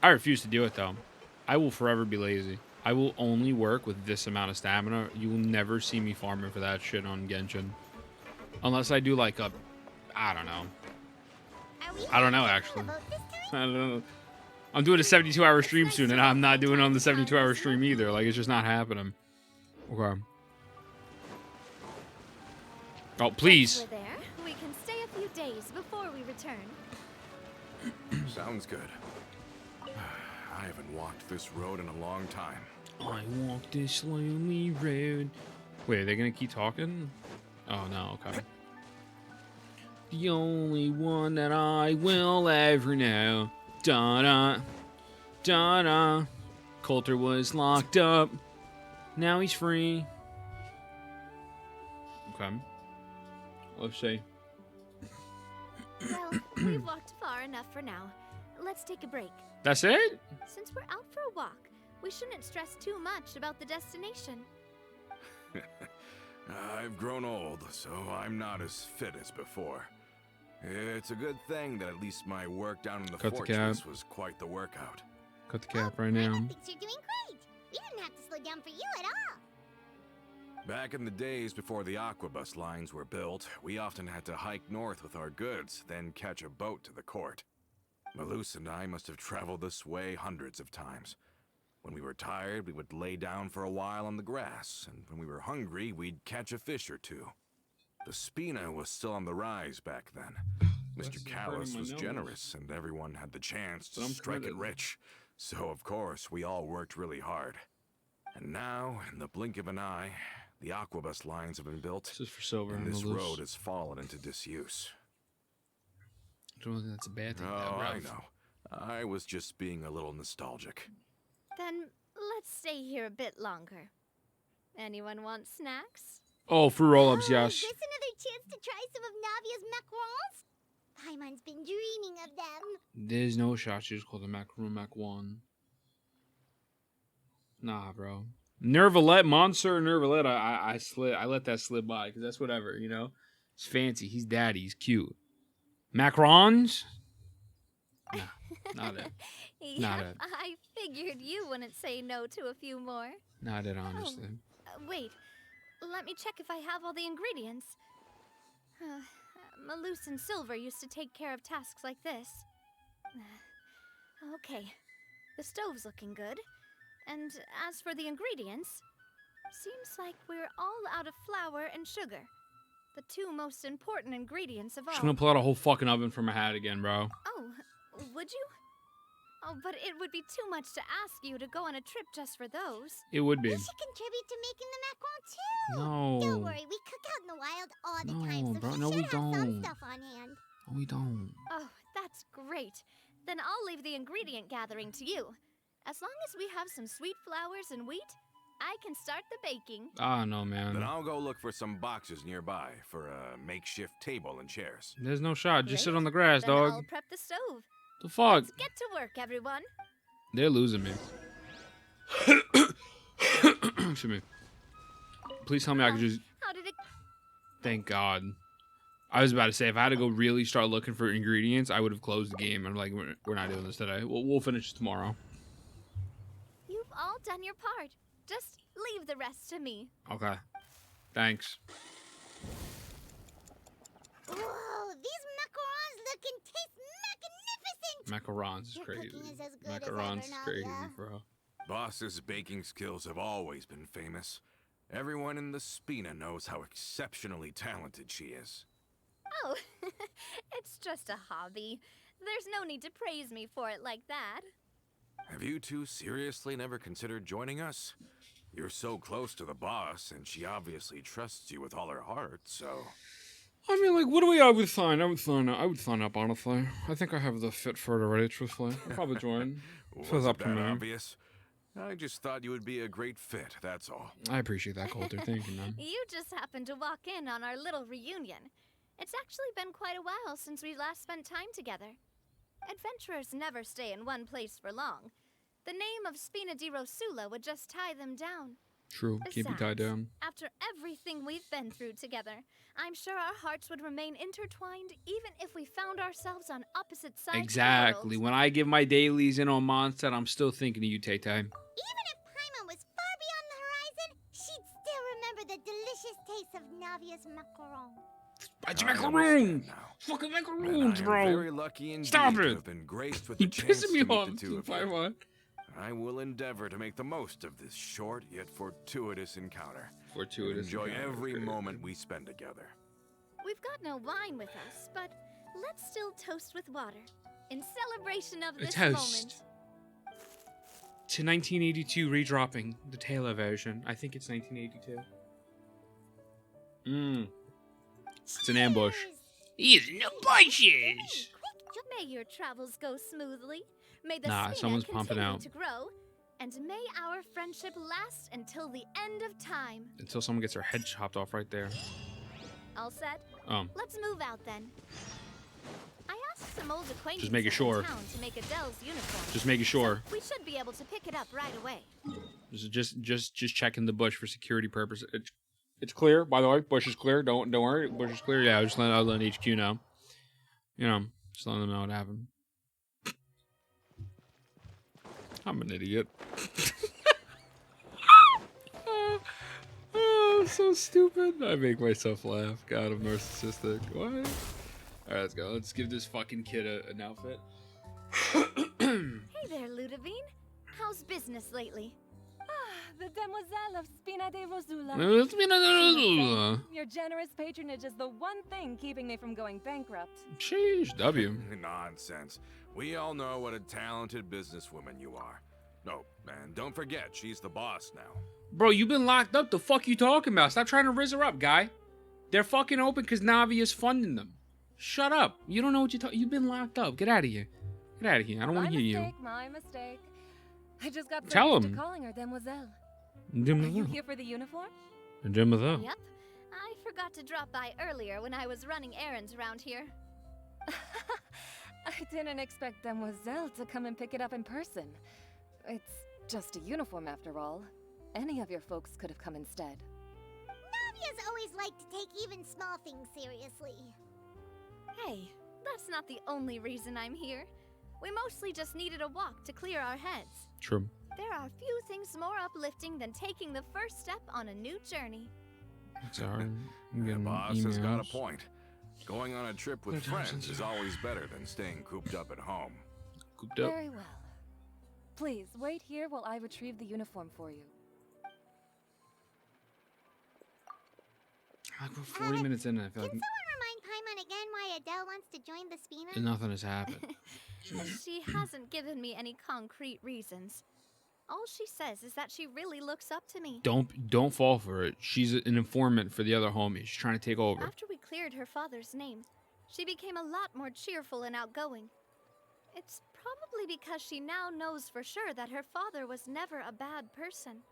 I refuse to do it, though. I will forever be lazy. I will only work with this amount of stamina. You will never see me farming for that shit on Genshin. Unless I do like a... I don't know. I don't know, actually. I don't know. I'm doing a 72-hour stream soon, and I'm not doing it on the 72-hour stream either. Like, it's just not happening. Okay. Oh, please. Once we're there, we can stay a few days before we return. Sounds good. I haven't walked this road in a long time. I walk this lonely road. Wait, are they gonna keep talking? Oh, no, okay. The only one that I will ever know. Da-da. Da-da. Coulter was locked up. Now he's free. Okay. Let's see. Well, we've walked far enough for now. Let's take a break. That's it? Since we're out for a walk, we shouldn't stress too much about the destination. I've grown old, so I'm not as fit as before. It's a good thing that at least my work down in the Cut the fortress cap. was quite the workout. Cut the cap right Paimon now. thinks you're doing great. We didn't have to slow down for you at all. Back in the days before the Aquabus lines were built, we often had to hike north with our goods, then catch a boat to the court. Malus and I must have traveled this way hundreds of times. When we were tired, we would lay down for a while on the grass, and when we were hungry, we'd catch a fish or two. The Spina was still on the rise back then. This Mr. is Callis hurting my was nose. generous, and everyone had the chance to But I'm strike it committed. rich. So, of course, we all worked really hard. And now, in the blink of an eye, the Aquabus lines have been built, This is for silver and and this Malus. road has fallen into disuse. I don't think that's a bad thing. Oh, I Ralph. know. I was just being a little nostalgic. Then let's stay here a bit longer. Anyone want snacks? Oh, for roll-ups, Is yes. this another chance to try some of Navia's macarons? Paimon's been dreaming of them. There's no shot. She just called the macaroon mac one. Nah, bro. Nervalette, Monsieur Nervalette. I let that slip by because that's whatever, you know. He's fancy. He's daddy. He's cute. Macarons? Not it. Yep, Not it. I figured you wouldn't say no to a few more. Not it, honestly. Wait, let me check if I have all the ingredients. Malus and Silver used to take care of tasks like this. Okay, the stove's looking good. And as for the ingredients, seems like we're all out of flour and sugar. The two most important ingredients of all. Just gonna pull out a whole fucking oven from my hat again, bro. Oh, would you? Oh, but it would be too much to ask you to go on a trip just for those. It would be. We should contribute to making the macarons too. No. Don't worry, we cook out in the wild all the No, time, so bro, we no, should we have some don't. stuff on hand. No, we don't. Oh, that's great. Then I'll leave the ingredient gathering to you. As long as we have some sweet flowers and wheat, I can start the baking. Ah, no, man. Then I'll go look for some boxes nearby for a makeshift table and chairs. There's no shot. Just sit Great. on the grass, Then dog. I'll prep the stove. The fuck? Let's get to work, everyone. They're losing me. Excuse me. Please tell me I could just... How did it... Thank God. I was about to say, if I had to go really start looking for ingredients, I would have closed the game. I'm like, we're not doing this today. We'll finish tomorrow. You've all done your part. Just leave the rest to me. Okay. Thanks. Whoa, these macarons look and taste magnificent! Macarons is Your crazy. cooking is as good as Macarons is ever, crazy, Navia. bro. Boss's baking skills have always been famous. Everyone in the Spina knows how exceptionally talented she is. Oh, it's just a hobby. There's no need to praise me for it like that. Have you two seriously never considered joining us? You're so close to the boss, and she obviously trusts you with all her heart, so... I mean, like, what do we... I would sign up, honestly. I think I have the fit for it already, truthfully. I'll probably join. Feels Was up it to that me. obvious? I just thought you would be a great fit, that's all. I appreciate that, Coulter. Thank you, man. You just happened to walk in on our little reunion. It's actually been quite a while since we last spent time together. Adventurers never stay in one place for long. The name of Spina di Rosula would just tie them down. True. Keep it tied Besides, down. After everything we've been through together, I'm sure our hearts would remain intertwined even if we found ourselves on opposite sides Exactly. of the world. When I give my dailies in on Mondstadt, I'm still thinking of you, Tay-Tay. Even if Paimon was far beyond the horizon, she'd still remember the delicious taste of Navia's macaron. It's I macaroons! understand now. Fucking And macaroons, I am bro! very lucky indeed Stop to it. have been graced with You the chance pissing to me meet off, the two of you. Paimon. I will endeavor to make the most of this short yet fortuitous encounter. Fortuitous. Enjoy encounter, every crazy. moment we spend together. We've got no wine with us, but let's still toast with water in celebration of A this toast. moment. To 1982 redropping, the Taylor version. I think it's 1982. It's an ambush. Cheers! He's in the bushes! May your travels go smoothly. May the Nah, Spina someone's continue pumping out. to grow, and may our friendship last until the end of time. Until someone gets their head chopped off right there. All set? Let's move out then. I asked some old acquaintances making sure. in town to make Adele's uniform. Just making sure. We should be able to pick it up right away. Just checking the bush for security purposes. It's clear, by the way. Bush is clear. Don't worry. Bush is clear. Yeah, I'll let HQ know. You know, just letting them know what happened. I'm an idiot. Oh, I'm so stupid. I make myself laugh. God, I'm narcissistic. What? Alright, let's go. Let's give this fucking kid an outfit. Hey there, Ludovine. How's business lately? The demoiselle of Spina de Rosula. It's been a... Your generous patronage is the one thing keeping me from going bankrupt. Sheesh, W. Nonsense. We all know what a talented businesswoman you are. No, and don't forget, she's the boss now. Bro, you been locked up. The fuck you talking about? Stop trying to rizz her up, guy. They're fucking open because Navia's funding them. Shut up. You don't know what you're talking. You've been locked up. Get out of here. Get out of here. I don't want to hear you. My mistake. I just got so Tell used him. to calling her demoiselle. Are you Demoiselle. here for the uniform? Demoiselle. Yep. I forgot to drop by earlier when I was running errands around here. I didn't expect demoiselle to come and pick it up in person. It's just a uniform after all. Any of your folks could have come instead. Navia's always liked to take even small things seriously. Hey, that's not the only reason I'm here. We mostly just needed a walk to clear our heads. True. There are few things more uplifting than taking the first step on a new journey. Sorry. The boss has got a emails. point. Going on a trip with Good times friends since- is always better than staying cooped up at home. Cooped up. Very well. Please, wait here while I retrieve the uniform for you. Like we're 40 minutes in, and I feel like Can someone remind Paimon again why Adele wants to join the Spina? nothing has happened. She hasn't given me any concrete reasons. All she says is that she really looks up to me. Don't fall for it. She's an informant for the other homies. She's trying to take over. After we cleared her father's name, she became a lot more cheerful and outgoing. It's probably because she now knows for sure that her father was never a bad person.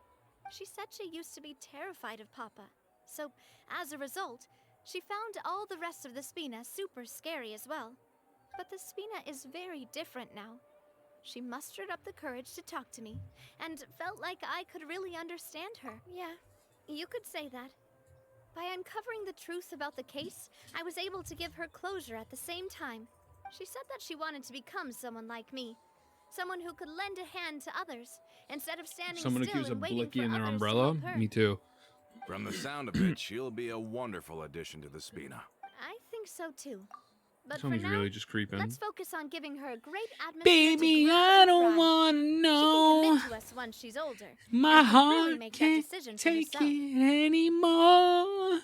She said she used to be terrified of Papa. So, as a result, she found all the rest of the Spina super scary as well. But the Spina is very different now. She mustered up the courage to talk to me, and felt like I could really understand her. Yeah, you could say that. By uncovering the truth about the case, I was able to give her closure at the same time. She said that she wanted to become someone like me. Someone who could lend a hand to others, instead of standing Someone still accused of and waiting Blicky for in their others to umbrella? help her. Me too. From the sound of it, she'll be a wonderful addition to the Spina. I think so too. But Somebody's for now, really just creeping. let's focus on giving her a great atmosphere Baby, to grow I and don't thrive. wanna She can know. commit to us once she's older. My and can really heart make that can't decision for take herself. it anymore.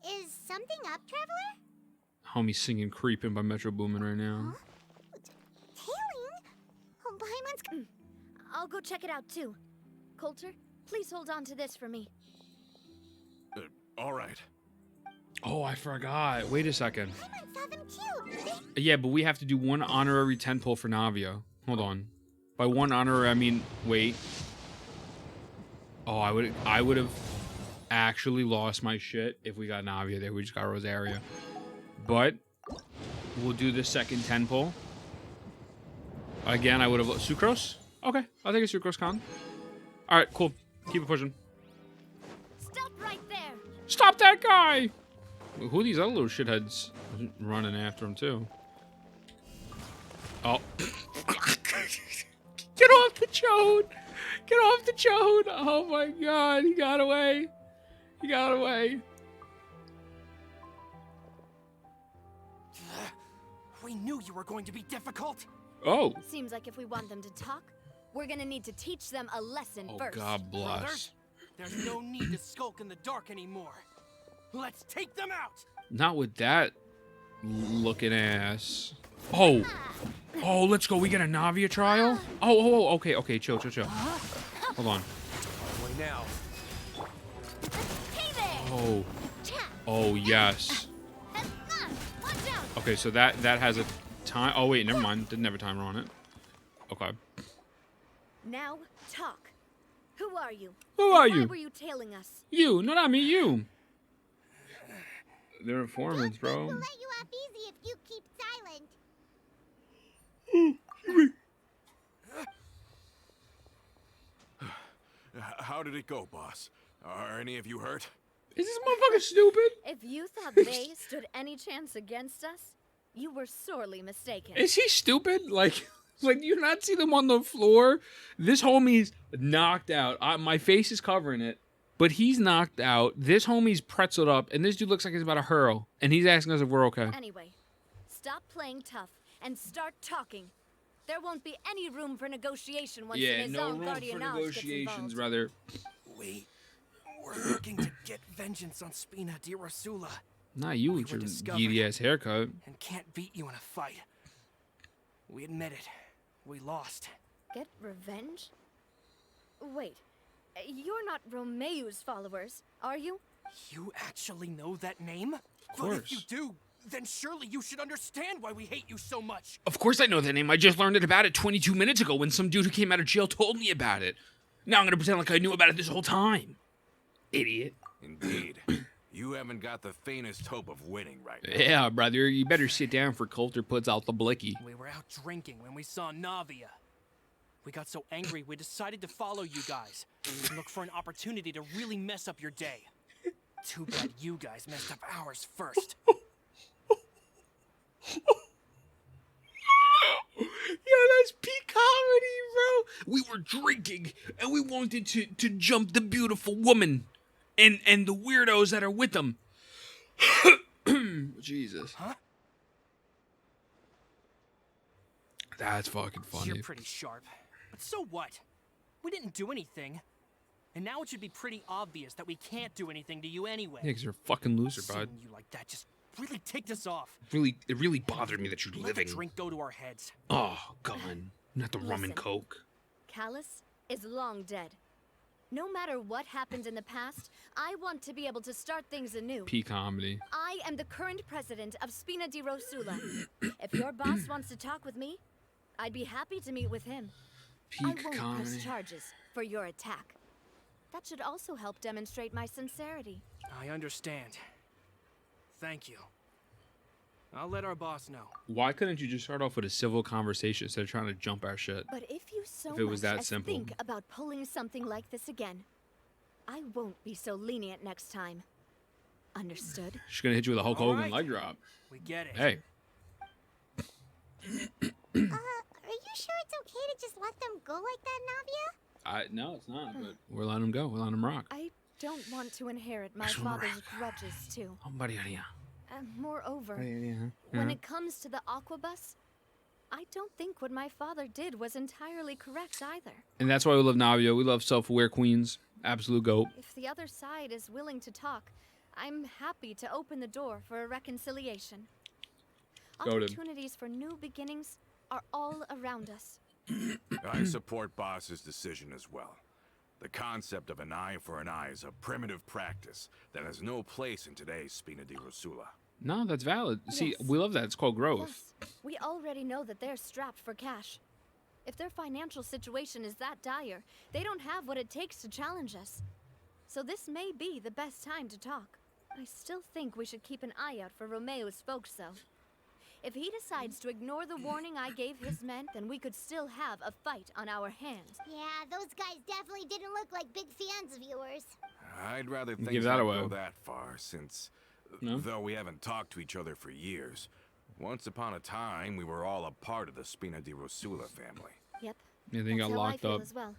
Is something up, Traveler? Homie singing "Creeping" by Metro Boomin right now. Tailing? Oh, Paimon's... I'll go check it out too. Coulter, please hold on to this for me. All right. Oh, I forgot. Wait a second. Paimon saw them too. Yeah, but we have to do one honorary 10 pull for Navia. Hold on. By one honorary, I mean wait. Oh, I would have actually lost my shit if we got Navia there. We just got Rosaria. But we'll do the second 10 pull. Again, I would have Sucrose. Okay, I'll take a Sucrose con. All right, cool. Keep it pushing. Stop right there! Stop that guy! Who are these other little shitheads running after him too? Oh. Get off the chode! Get off the chode! Oh my god, he got away. He got away. We knew you were going to be difficult. Oh. Seems like if we want them to talk, we're gonna need to teach them a lesson Oh, first. God bless. Brothers, there's no need to skulk in the dark anymore. Let's take them out. Not with that looking ass. Oh. Oh, let's go. We get a Navia trial? Oh, okay, chill. Hold on. Wait now. Hey there! Oh. Oh, yes. Watch out! Okay, so that has a time. Oh, wait, never mind. Didn't have a timer on it. Okay. Now, talk. Who are you? Who are Why you? were you tailing us? You, no, not me, you. They're informants, We'll bro. let you off easy if you keep silent. How did it go, boss? Are any of you hurt? Is this motherfucker stupid? If you thought they stood any chance against us, you were sorely mistaken. Is he stupid? Like you not see them on the floor? This homie's knocked out. My face is covering it, but he's knocked out. This homie's pretzeled up, and this dude looks like he's about to hurl, and he's asking us if we're okay. Anyway, stop playing tough and start talking. There won't be any room for negotiation once Yeah, the no Nizam room Guardian for Knowledge gets negotiations, involved. brother. We're looking to get vengeance on Spina di Rasula Not you We with were your discovered. geedy ass haircut. and can't beat you in a fight. We admit it. We lost. Get revenge? Wait, you're not Romeu's followers, are you? You actually know that name? Of But if you course. do, then surely you should understand why we hate you so much. Of course I know that name. I just learned it about it 22 minutes ago when some dude who came out of jail told me about it. Now I'm gonna pretend like I knew about it this whole time. Idiot. Indeed. You haven't got the faintest hope of winning right now. Yeah, brother. You better sit down for Coulter puts out the blicky. We were out drinking when we saw Navia. We got so angry we decided to follow you guys and look for an opportunity to really mess up your day. Too bad you guys messed up ours first. Yo, that's peak comedy, bro. We were drinking and we wanted to jump the beautiful woman and the weirdos that are with them. Jesus. Huh? That's fucking funny. You're pretty sharp. But so what? We didn't do anything. And now it should be pretty obvious that we can't do anything to you anyway. Yeah, 'cause you're a fucking loser, bud. Seeing you like that just really ticked us off. It really bothered me that you're Let the living. drink go to our heads. Oh, God. Not the rum and Listen. coke. Callus is long dead. No matter what happened in the past, I want to be able to start things anew. Peak comedy. I am the current president of Spina di Rosula. If your boss wants to talk with me, I'd be happy to meet with him. I Peak won't comedy. press charges for your attack. That should also help demonstrate my sincerity. I understand. Thank you. I'll let our boss know. Why couldn't you just start off with a civil conversation instead of trying to jump our shit? But if you so If it was much that as simple. think about pulling something like this again, I won't be so lenient next time. Understood? She's gonna hit you with a Hulk All Hogan right. leg drop. We get it. Hey. Are you sure it's okay to just let them go like that, Navia? No, it's not, but we're letting him go. We're letting him rock. I don't want to inherit my That's father's right. grudges, too. Somebody out here. Moreover, Yeah. when it comes to the Aquabus, I don't think what my father did was entirely correct either. And that's why we love Navia. We love self-aware queens. Absolute goat. If the other side is willing to talk, I'm happy to open the door for a reconciliation. Goated. Opportunities for new beginnings are all around us. I support Boss's decision as well. The concept of an eye for an eye is a primitive practice that has no place in today's Spina di Rosula. No, that's valid. See, Yes. we love that. It's called growth. Plus, we already know that they're strapped for cash. If their financial situation is that dire, they don't have what it takes to challenge us. So this may be the best time to talk. I still think we should keep an eye out for Romeo's folks, though. If he decides to ignore the warning I gave his men, then we could still have a fight on our hands. Yeah, those guys definitely didn't look like big fans of yours. I'd rather Give things that not away. go that far, since No? though we haven't talked to each other for years, once upon a time we were all a part of the Spina di Rosula family. Yep. Yeah, they got That's how locked I feel up. as well.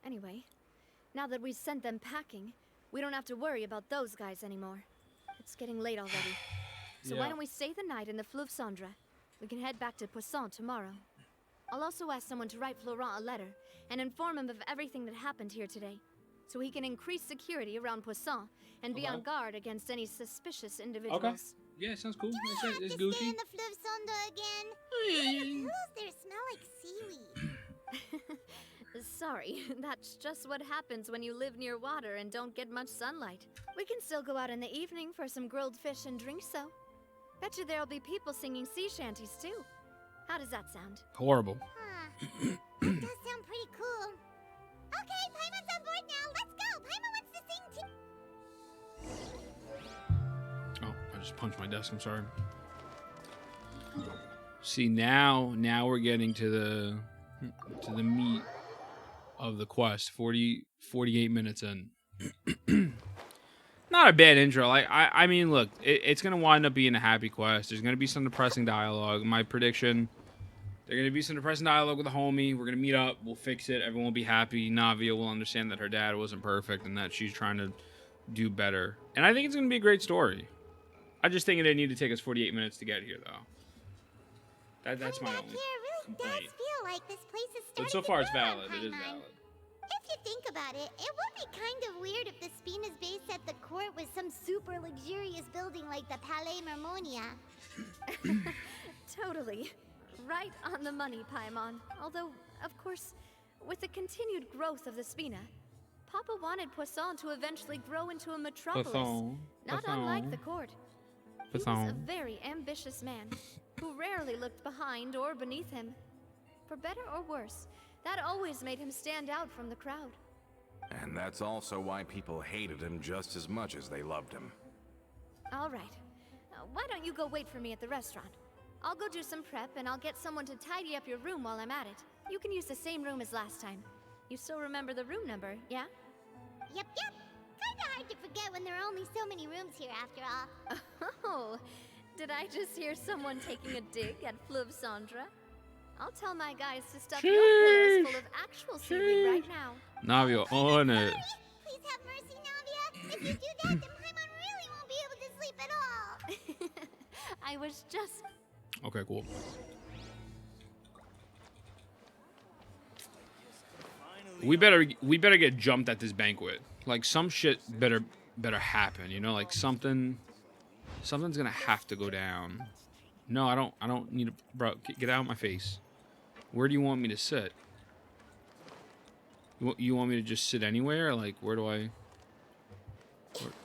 Anyway, now that we've sent them packing, we don't have to worry about those guys anymore. It's getting late already. So why Yeah. don't we stay the night in the Fleuve Cendre? We can head back to Poisson tomorrow. I'll also ask someone to write Florent a letter and inform him of everything that happened here today, so he can increase security around Poisson and be Okay. on guard against any suspicious individuals. Yeah, sounds cool. We It's, have it's to stay Gucci. in the Fleuve Sonda again. The pillows there smell like seaweed. Sorry, that's just what happens when you live near water and don't get much sunlight. We can still go out in the evening for some grilled fish and drinks, though. Bet you there'll be people singing sea shanties, too. How does that sound? Horrible. Huh. That does sound pretty cool. Okay, Paimon's on board now. Let's go. Paimon wants to sing too. Oh, I just punched my desk. I'm sorry. See, now we're getting to the meat of the quest. 48 minutes in. Not a bad intro. Like I mean, look, it's gonna wind up being a happy quest. There's gonna be some depressing dialogue. My prediction: there's gonna be some depressing dialogue with the homie. We're gonna meet up. We'll fix it. Everyone will be happy. Navia will understand that her dad wasn't perfect and that she's trying to do better. And I think it's gonna be a great story. I just think it didn't need to take us 48 minutes to get here, though. That's my Coming only back here really complaint. does feel like this place is starting But so to far, it's grow on valid. It is Paimon. valid. If you think about it, it would be kind of weird if the Spina's base at the court was some super luxurious building like the Palais Mermonia. Totally. Right on the money, Paimon. Although, of course, with the continued growth of the Spina, Papa wanted Poisson to eventually grow into a metropolis. Poisson. Not unlike the court. He was a Poisson. very ambitious man who rarely looked behind or beneath him. For better or worse, that always made him stand out from the crowd. And that's also why people hated him just as much as they loved him. All right. Why don't you go wait for me at the restaurant? I'll go do some prep and I'll get someone to tidy up your room while I'm at it. You can use the same room as last time. You still remember the room number, yeah? Yep. Kinda hard to forget when there are only so many rooms here after all. Oh, did I just hear someone taking a dig at Fleuve Cendre? I'll tell my guys to stuff your pillows full of actual seaweed right now. Navia, on it. Please have mercy, Navia. If you do that, then Paimon really won't be able to sleep at all. I was just... Okay, cool. We better get jumped at this banquet. Like some shit better happen, you know? Like something's gonna have to go down. No, I don't need to, bro, get out of my face. Where do you want me to sit? You want me to just sit anywhere? Like where do I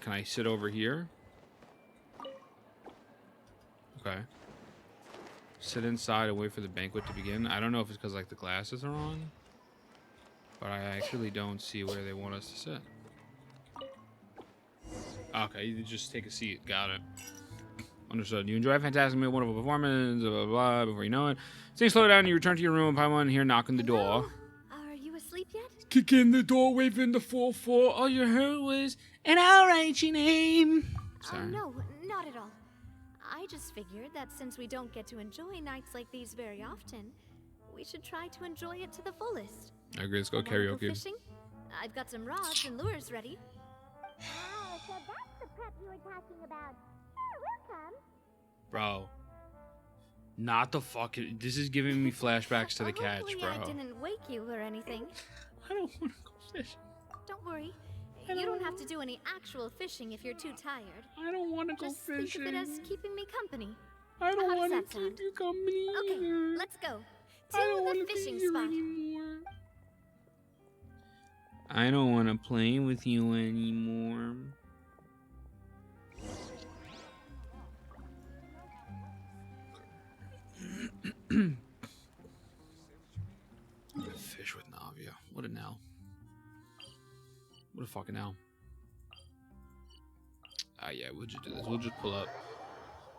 can I sit over here? Okay. Sit inside and wait for the banquet to begin. I don't know if it's because like the glasses are on. But I actually don't see where they want us to sit. Okay, you just take a seat. Got it. Understood. You enjoy a fantastic meal, wonderful performance, blah, blah, blah. Before you know it, things slow down, you return to your room, Paimon here knocking the door. Are you asleep yet? Kick in the door, waving the 4-4. All you heard was an alright name. Sorry. No, not at all. I just figured that since we don't get to enjoy nights like these very often, we should try to enjoy it to the fullest. I agree, let's go Wanna karaoke. Go fishing? I've got some rods and lures ready. Oh, so that's the prep you were talking about. Sure, we'll come. Bro. Not the fucking... This is giving me flashbacks to the catch, Hopefully bro. I didn't wake you or anything. I don't want to go fishing. Don't worry. You don't have to do any actual fishing if you're too tired. I don't want to go Just fishing. think of it as keeping me company. I don't How does want that to keep sound? you company Okay, either. let's go. I don't To want the to fishing be here spot. anymore. I don't want to play with you anymore. Fish with Navia. What a now. What a fucking now. Ah, yeah, we'll just do this. We'll just pull up.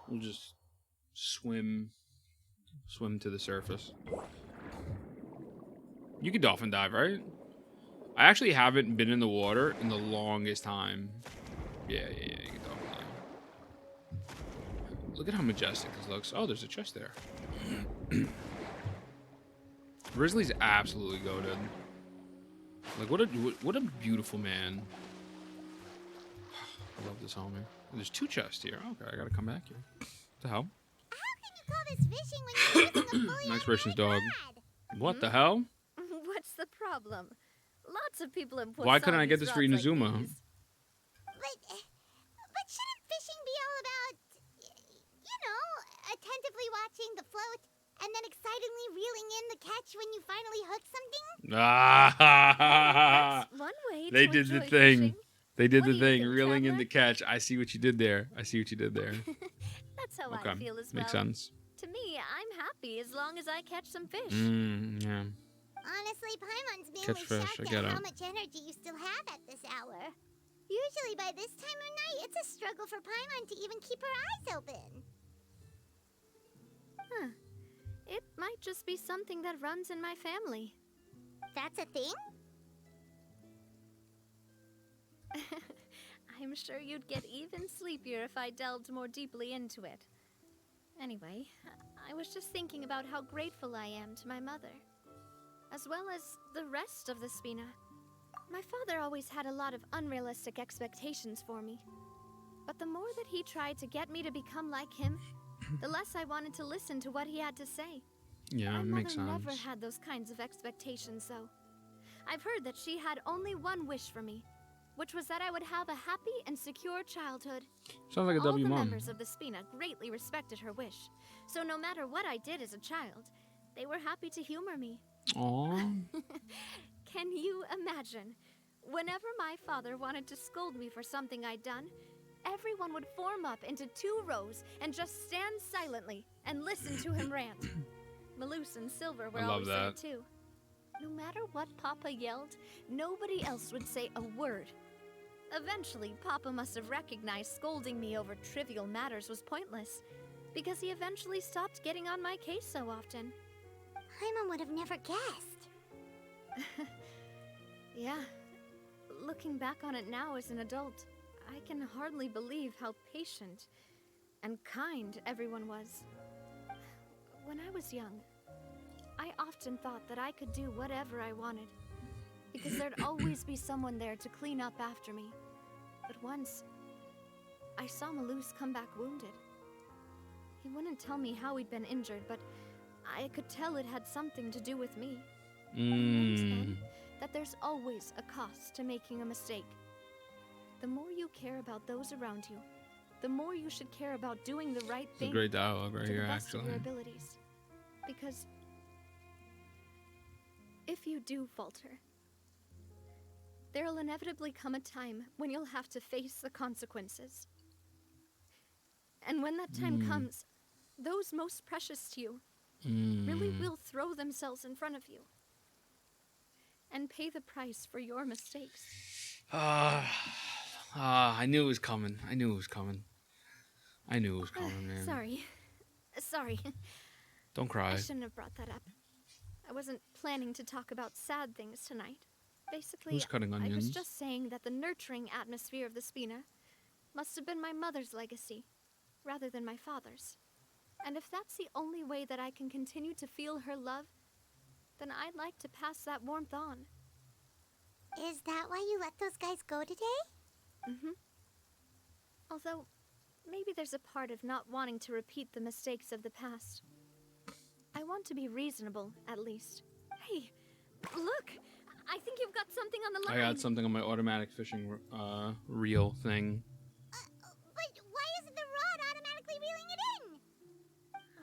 We'll just swim to the surface. You can dolphin dive, right? I actually haven't been in the water in the longest time. Yeah, you can dolphin dive. Look at how majestic this looks. Oh, there's a chest there. Grizzly's absolutely goated. Like, what a beautiful man. I love this homie. There's 2 chests here. Okay, I gotta come back here. What the hell? How can you call this fishing when you're using a fully Nice person's dog. rod? What the hell? What's the problem? Lots of people import Why couldn't I get these this for rods Inazuma? Like these. But shouldn't fishing be all about, you know, attentively watching the float and then excitedly reeling in the catch when you finally hook something? Ah, That's one way they to did the enjoy thing. fishing. They did What the do you thing, think, reeling in Traveler? the catch. I see what you did there. I see what you did there. That's how Okay, I feel as well. makes sense. To me, I'm happy as long as I catch some fish. Yeah. Honestly, Paimon's mainly Catch fish, I shocked get at how it. much energy you still have at this hour. Usually by this time of night, it's a struggle for Paimon to even keep her eyes open. Huh. It might just be something that runs in my family. That's a thing? I'm sure you'd get even sleepier if I delved more deeply into it. Anyway, I was just thinking about how grateful I am to my mother, as well as the rest of the Spina. My father always had a lot of unrealistic expectations for me. But the more that he tried to get me to become like him, the less I wanted to listen to what he had to say. Yeah, My makes mother sense. never had those kinds of expectations, though. I've heard that she had only one wish for me, which was that I would have a happy and secure childhood. Sounds like a All W the mom. members of the Spina greatly respected her wish, so no matter what I did as a child, they were happy to humor me. Aw. Can you imagine? Whenever my father wanted to scold me for something I'd done, everyone would form up into 2 rows and just stand silently and listen to him rant. Maloose and Silver were I love always there that. too. No matter what Papa yelled, nobody else would say a word. Eventually, Papa must have recognized scolding me over trivial matters was pointless, because he eventually stopped getting on my case so often. Paimon would have never guessed. Yeah. Looking back on it now as an adult, I can hardly believe how patient and kind everyone was. When I was young, I often thought that I could do whatever I wanted, because there'd always be someone there to clean up after me. But once, I saw Malus come back wounded. He wouldn't tell me how he'd been injured, but I could tell it had something to do with me. I learned then that there's always a cost to making a mistake. The more you care about those around you, the more you should care about doing the right thing. It's a great dialogue right to here, the best of actually. your abilities. Because if you do falter, there'll inevitably come a time when you'll have to face the consequences. And when that time comes, those most precious to you really will throw themselves in front of you and pay the price for your mistakes. I knew it was coming. I knew it was coming, man. Sorry. Don't cry. I shouldn't have brought that up. I wasn't planning to talk about sad things tonight. Basically, Who's cutting I was onions? just saying that the nurturing atmosphere of the Spina must have been my mother's legacy, rather than my father's. And if that's the only way that I can continue to feel her love, then I'd like to pass that warmth on. Is that why you let those guys go today? Mm-hmm. Although, maybe there's a part of not wanting to repeat the mistakes of the past. I want to be reasonable, at least. Hey, look! I think you've got something on the line. I got something on my automatic fishing reel thing. But why isn't the rod automatically reeling it in?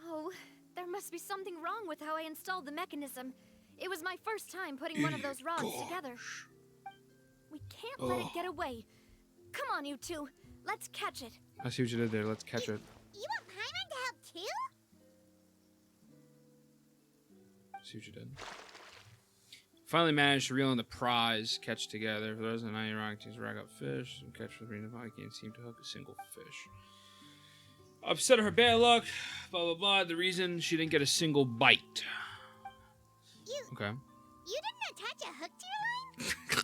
Oh, there must be something wrong with how I installed the mechanism. It was my first time putting one of those rods together. We can't let it get away. Come on, you two. Let's catch it. I see what you did there. Let's catch it. You want Paimon to help too? See what you did. Finally managed to reel in the prize, catch together. For those of the 90 rock teams, rack up fish, and catch with me. I can't seem to hook a single fish. Upset her bad luck, blah blah blah. The reason she didn't get a single bite. Okay. You didn't attach a hook to your line?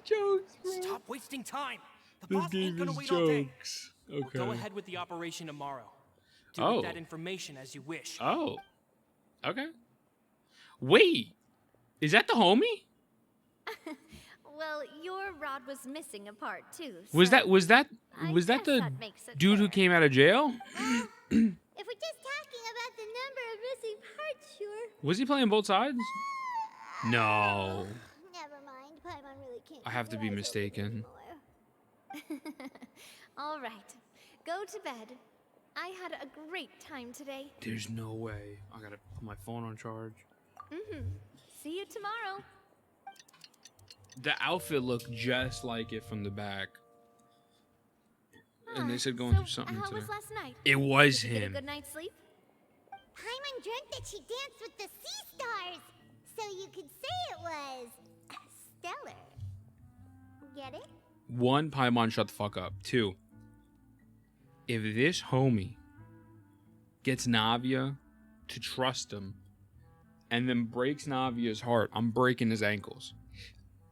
Jokes, bro. Stop wasting time. The This boss ain't game gonna is wait all day. jokes. We'll Okay. go ahead with the operation tomorrow. Do Oh. with that information as you wish. Oh. Okay. Wait. Is that the homie? Well, your rod was missing a part, too. Was so that I the guess that makes it dude who fair. came out of jail? If we're just talking about the number of missing parts, sure. Was he playing both sides? No. Never mind. Paimon really can't. I have to be mistaken. All right. Go to bed. I had a great time today. There's no way. I gotta put my phone on charge. See you tomorrow. The outfit looked just like it from the back. And they said going through something How today. was last night? It was Did you get a him. good night's sleep? Paimon dreamt that she danced with the sea stars, so you could say it was stellar. Get it? One, Paimon, shut the fuck up. Two, if this homie gets Navia to trust him and then breaks Navia's heart, I'm breaking his ankles.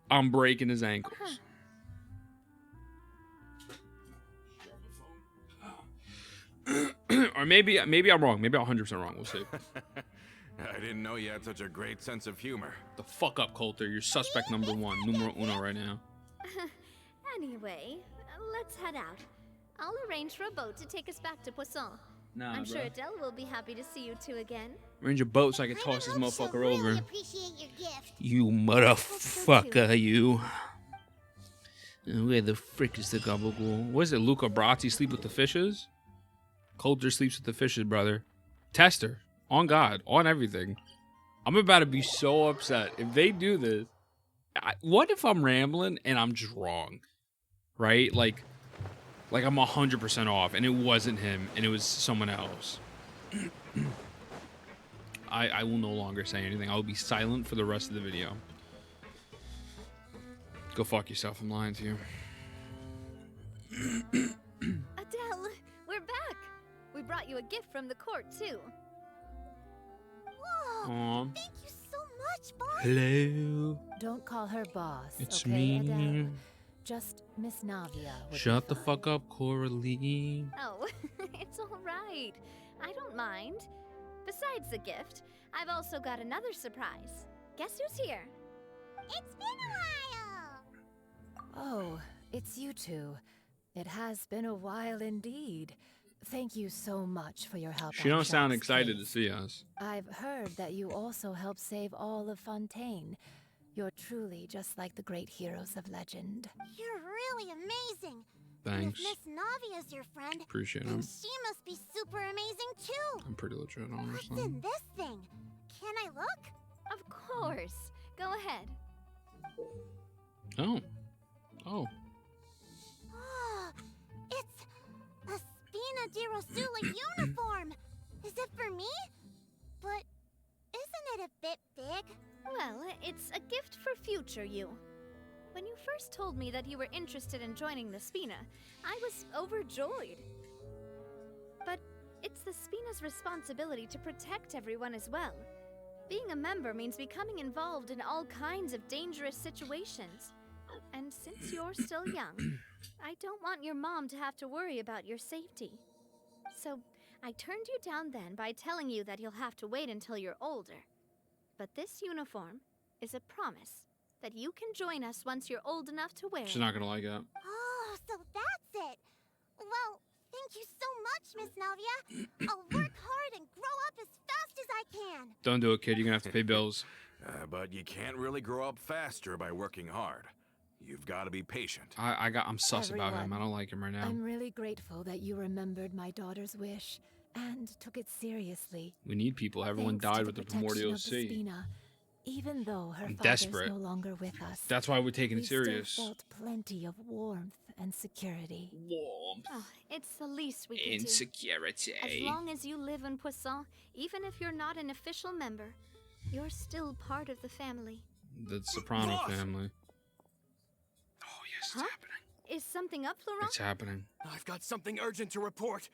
I'm breaking his ankles. Or maybe I'm wrong. Maybe I'm 100% wrong. We'll see. I didn't know you had such a great sense of humor. The fuck up, Coulter. You're suspect number one. Numero uno right now. Anyway, let's head out. I'll arrange for a boat to take us back to Poisson. Nah, I'm bro. sure Adele will be happy to see you two again. Arrange a boat so I can Paimon toss this hopes she'll motherfucker really over. appreciate your gift. You motherfucker, you. Where the frick is the gabagool? What is it, Luca Brazzi sleep with the fishes? Coulter sleeps with the fishes, brother. Tester. On God. On everything. I'm about to be so upset. If they do this, what if I'm rambling and I'm just wrong? Right? Like I'm 100% off and it wasn't him and it was someone else. I will no longer say anything. I will be silent for the rest of the video. Go fuck yourself. I'm lying to you. Adele, we're back. We brought you a gift from the court, too. Whoa! Aw. Thank you so much, boss. Hello. Don't call her boss, It's okay, me. Adele? just Miss Navia would be Shut the fine. fuck up, Coralie. Oh, it's all right. I don't mind. Besides the gift, I've also got another surprise. Guess who's here? It's been a while. Oh, it's you two. It has been a while indeed. Thank you so much for your help. She on don't sound Jack's excited to case. see us. I've heard that you also helped save all of Fontaine. You're truly just like the great heroes of legend. You're really amazing. Thanks. And if Miss Navia's your friend, Appreciate then him. she must be super amazing too. I'm pretty legit, What's honestly. in this thing? Can I look? Of course. Go ahead. Oh. Oh. Oh, it's a Spina di Rosula uniform. Is it for me? But isn't it a bit big? Well, it's a gift for future you. When you first told me that you were interested in joining the Spina, I was overjoyed. But it's the Spina's responsibility to protect everyone as well. Being a member means becoming involved in all kinds of dangerous situations. And since you're still young, I don't want your mom to have to worry about your safety. So I turned you down then by telling you that you'll have to wait until you're older. But this uniform is a promise that you can join us once you're old enough to wear She's it. not gonna like it. Oh, so that's it. Well, thank you so much, Miss Navia. I'll work hard and grow up as fast as I can. Don't do it, kid. You're gonna have to pay bills. But you can't really grow up faster by working hard. You've got to be patient. I'm sus about him. I Everyone, don't like him right now. I'm really grateful that you remembered my daughter's wish and took it seriously. We need people. Everyone Thanks to died with the protection Primordial of the Sea. Spina, even though her I'm father's desperate. no longer with us. That's why we're taking we it serious. still felt plenty of warmth and security. Warmth. Oh, it's the least we can do. Insecurity. As long as you live in Poisson, even if you're not an official member, you're still part of the family. The Soprano Boss! family. Oh, yes, it's Huh? happening. Is something up, Florent? It's happening. I've got something urgent to report.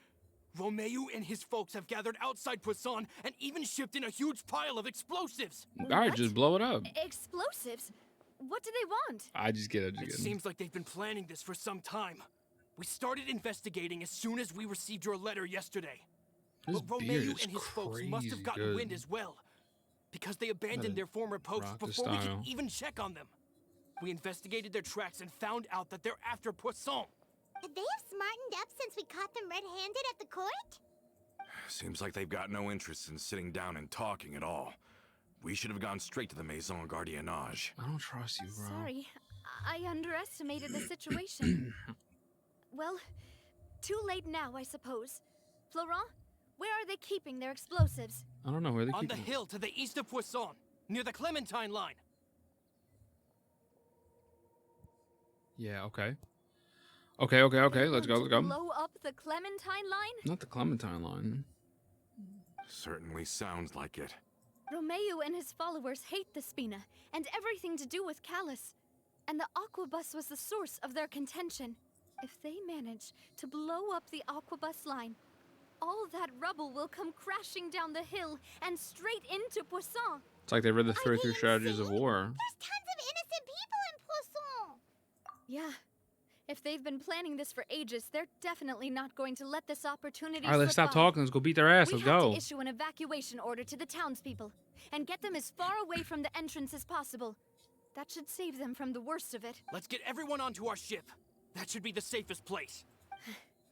Romeo and his folks have gathered outside Poisson and even shipped in a huge pile of explosives. All right, What? just blow it up. Explosives? What do they want? I just get it. It seems like they've been planning this for some time. We started investigating as soon as we received your letter yesterday. His But beard Romeo is and his folks must have crazy gotten good. wind as well, because they Gotta abandoned their former posts rock the before we style. could even check on them. We investigated their tracks and found out that they're after Poisson. Could they have smartened up since we caught them red-handed at the court? Seems like they've got no interest in sitting down and talking at all. We should have gone straight to the Maison Gardiennage. I don't trust you, bro. Sorry, I underestimated the situation. Well, too late now, I suppose. Florent, where are they keeping their explosives? I don't know where they On keep the them. hill to the east of Poisson, near the Clementine line. Yeah, okay. Okay. Let's go, Want let's to go. Blow up the Clementine line? Not the Clementine line. Certainly sounds like it. Romeo and his followers hate the Spina and everything to do with Callus. And the Aquabus was the source of their contention. If they manage to blow up the Aquabus line, all that rubble will come crashing down the hill and straight into Poisson. It's like they read the Are 33 they strategies of insane? war. There's tons of innocent people in Poisson. Yeah. If they've been planning this for ages, they're definitely not going to let this opportunity All right, let's slip stop by. talking. Let's go beat their ass. We Let's have go. to issue an evacuation order to the townspeople and get them as far away from the entrance as possible. That should save them from the worst of it. Let's get everyone onto our ship. That should be the safest place.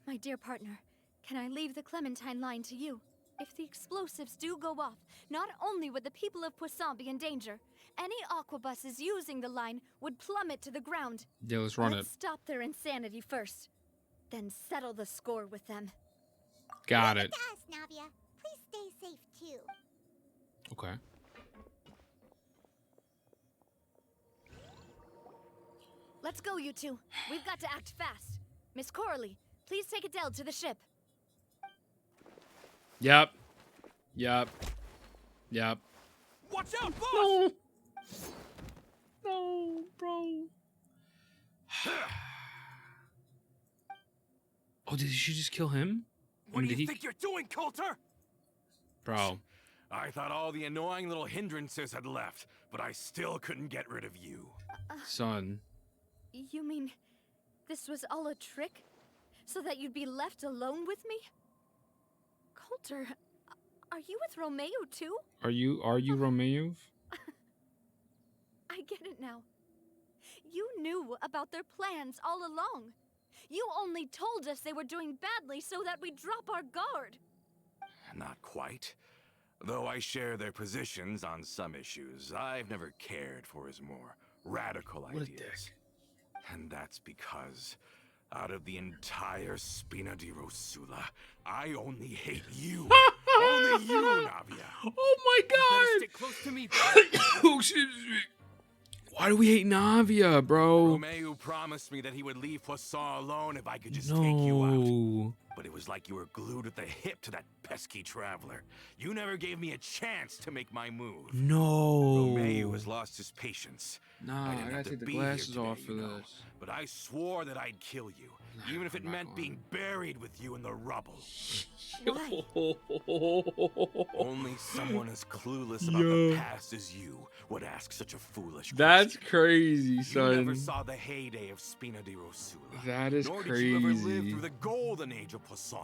My dear partner, can I leave the Clementine line to you? If the explosives do go off, not only would the people of Poisson be in danger, any aquabuses using the line would plummet to the ground. Yeah, let's run Let's it. stop their insanity first, then settle the score with them. Got Leave it. to us, Navia. Please stay safe too. Okay. Let's go, you two. We've got to act fast. Miss Coralie, please take Adele to the ship. Yep. Watch out, boss! No. No, bro. Oh, did she just kill him? What do did you he... think you're doing, Coulter? Bro. I thought all the annoying little hindrances had left, but I still couldn't get rid of you. Son. You mean This was all a trick? So that you'd be left alone with me? Coulter, are you with Romeo too? Are you Romeo? I get it now. You knew about their plans all along. You only told us they were doing badly so that we'd drop our guard. Not quite. Though I share their positions on some issues, I've never cared for his more radical What a ideas. dick. And that's because, out of the entire Spina di Rosula, I only hate you. Only you, Navia. Oh my Better god! stick close to me. Oh, excuse me. Why do we hate Navia, bro? Romeo promised me that he would leave Poisson alone if I could just take you out. No. But it was like you were glued at the hip to that pesky traveler. You never gave me a chance to make my move. No. Romeo has lost his patience. Nah, I didn't gotta have to take the be here glasses today, off for you know. this. But I swore that I'd kill you, even if it I'm not meant going. being buried with you in the rubble. Why? Only someone as clueless about Yo. the past as you would ask such a foolish That's question. crazy, You son. never saw the heyday of Spina di Rosula. That is Nor did you ever live crazy. through the golden age of Poisson.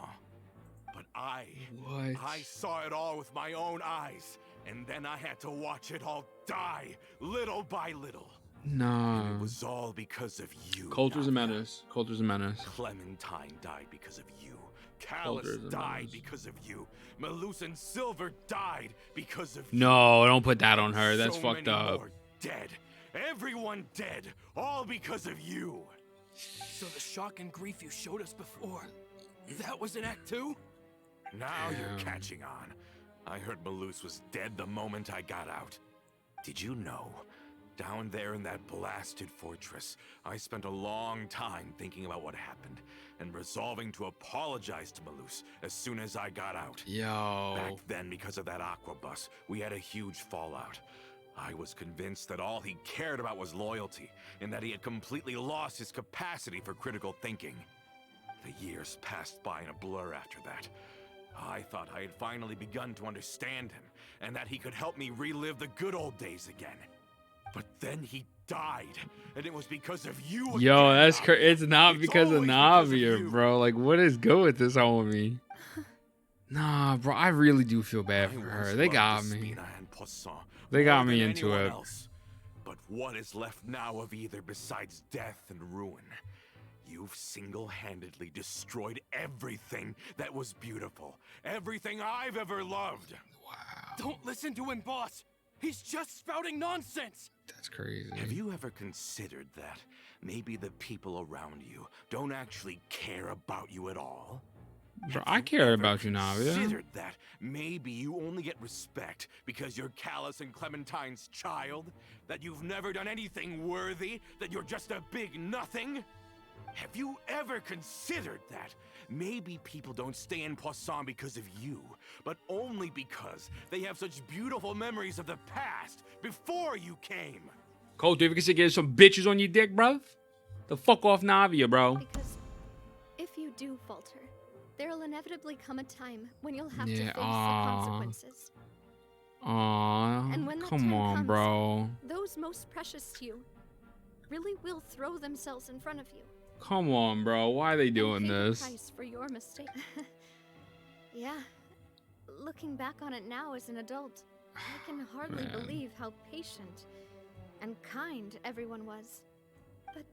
But I What? saw it all with my own eyes, and then I had to watch it all die, little by little. Nah. It was all because of you. Coulter's a Navia. menace. Coulter's a menace. Clementine died because of you. Coulter's Callus a died menace. because of you. Malus and Silver died because of you. No, don't put that on her. So That's fucked many up. more dead. Everyone dead. All because of you. So the shock and grief you showed us before, that was in Act 2? Now you're Damn. catching on. I heard Malus was dead the moment I got out. Did you know? Down there in that blasted fortress, I spent a long time thinking about what happened and resolving to apologize to Malus as soon as I got out. Yo. Back then, because of that aqua bus, we had a huge fallout. I was convinced that all he cared about was loyalty, and that he had completely lost his capacity for critical thinking. The years passed by in a blur after that. I thought I had finally begun to understand him, and that he could help me relive the good old days again. But then he died, and it was because of you. Yo, again, that's Navia. It's not It's because of always because of Navia, you. bro. Like, what is good with this homie? Nah, bro. I really do feel bad I for once her. They loved got me. Despina and Poisson They got more me than into anyone it. else. But what is left now of either besides death and ruin? You've single-handedly destroyed everything that was beautiful. Everything I've ever loved. Don't listen to him, boss! He's just spouting nonsense! That's crazy. Have you ever considered that maybe the people around you don't actually care about you at all? Bro, Have I you care ever about you, Navia. Considered that maybe you only get respect because you're Callus and Clementine's child? That you've never done anything worthy? That you're just a big nothing? Have you ever considered that? Maybe people don't stay in Poisson because of you, but only because they have such beautiful memories of the past before you came. Coulter, if you can get some bitches on your dick, bro, the fuck off Navia, bro. Because if you do falter, there'll inevitably come a time when you'll have to Yeah, face the aw. consequences. Aw, And when that come time on, comes, bro. Those most precious to you really will throw themselves in front of you. Come on, bro. Why are they and doing pay the this? price for your mistake. Yeah. Looking back on it now as an adult, I can hardly Man. believe how patient and kind everyone was. But